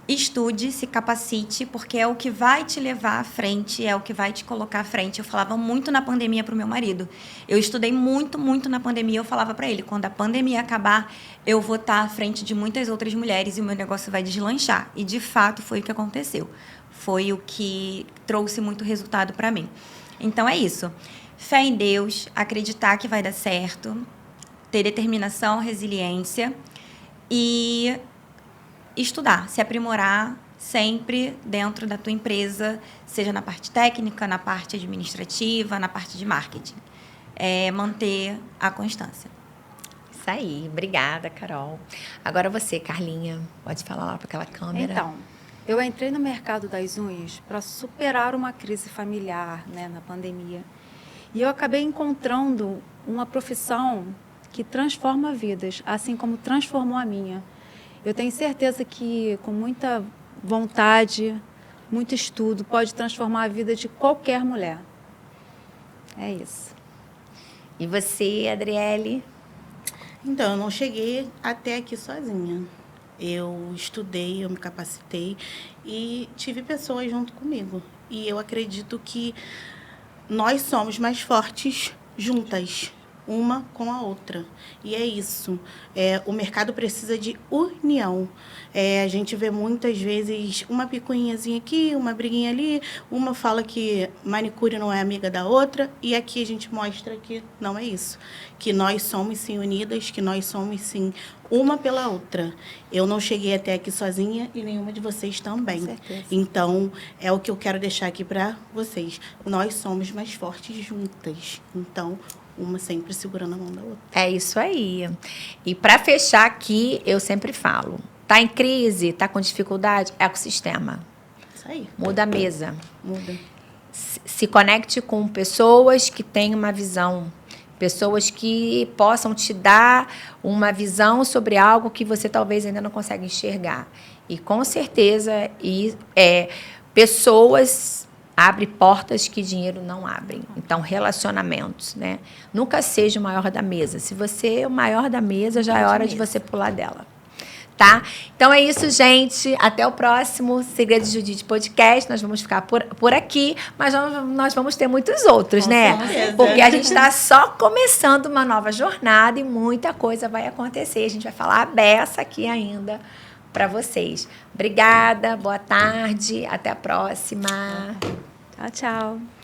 Estude, se capacite, porque é o que vai te levar à frente, é o que vai te colocar à frente. Eu falava muito na pandemia para o meu marido. Eu estudei muito, muito na pandemia. Eu falava para ele, quando a pandemia acabar, eu vou estar à frente de muitas outras mulheres e o meu negócio vai deslanchar. E, de fato, foi o que aconteceu. Foi o que trouxe muito resultado para mim. Então, é isso. Fé em Deus, acreditar que vai dar certo, ter determinação, resiliência e estudar, se aprimorar sempre dentro da tua empresa, seja na parte técnica, na parte administrativa, na parte de marketing. Manter a constância. Isso aí. Obrigada, Carol. Agora você, Carlinha, pode falar lá para aquela câmera. Então, eu entrei no mercado das unhas para superar uma crise familiar, né, na pandemia. E eu acabei encontrando uma profissão que transforma vidas, assim como transformou a minha. Eu tenho certeza que, com muita vontade, muito estudo, pode transformar a vida de qualquer mulher. É isso. E você, Adriele? Então, eu não cheguei até aqui sozinha. Eu estudei, eu me capacitei e tive pessoas junto comigo. E eu acredito que nós somos mais fortes juntas, uma com a outra. E é isso. O mercado precisa de união. A gente vê muitas vezes uma picuinhazinha aqui, uma briguinha ali, uma fala que manicure não é amiga da outra, e aqui a gente mostra que não é isso. Que nós somos sim unidas, que nós somos sim uma pela outra. Eu não cheguei até aqui sozinha e nenhuma de vocês também. Com certeza. Então, é o que eu quero deixar aqui para vocês. Nós somos mais fortes juntas. Então, uma sempre segurando a mão da outra. É isso aí. E para fechar aqui, eu sempre falo, tá em crise, tá com dificuldade, ecossistema. Isso aí. Muda a mesa. Muda. Se conecte com pessoas que têm uma visão, pessoas que possam te dar uma visão sobre algo que você talvez ainda não consegue enxergar. E com certeza, pessoas abrem portas que dinheiro não abrem. Então, relacionamentos, né? Nunca seja o maior da mesa. Se você é o maior da mesa, já é hora de você pular dela. Tá? Então é isso, gente. Até o próximo Segredos de Judite Podcast. Nós vamos ficar por aqui, mas nós vamos ter muitos outros, né? certeza. Porque a gente está só começando uma nova jornada e muita coisa vai acontecer. A gente vai falar a beça aqui ainda para vocês. Obrigada, boa tarde, até a próxima. Tchau, tchau.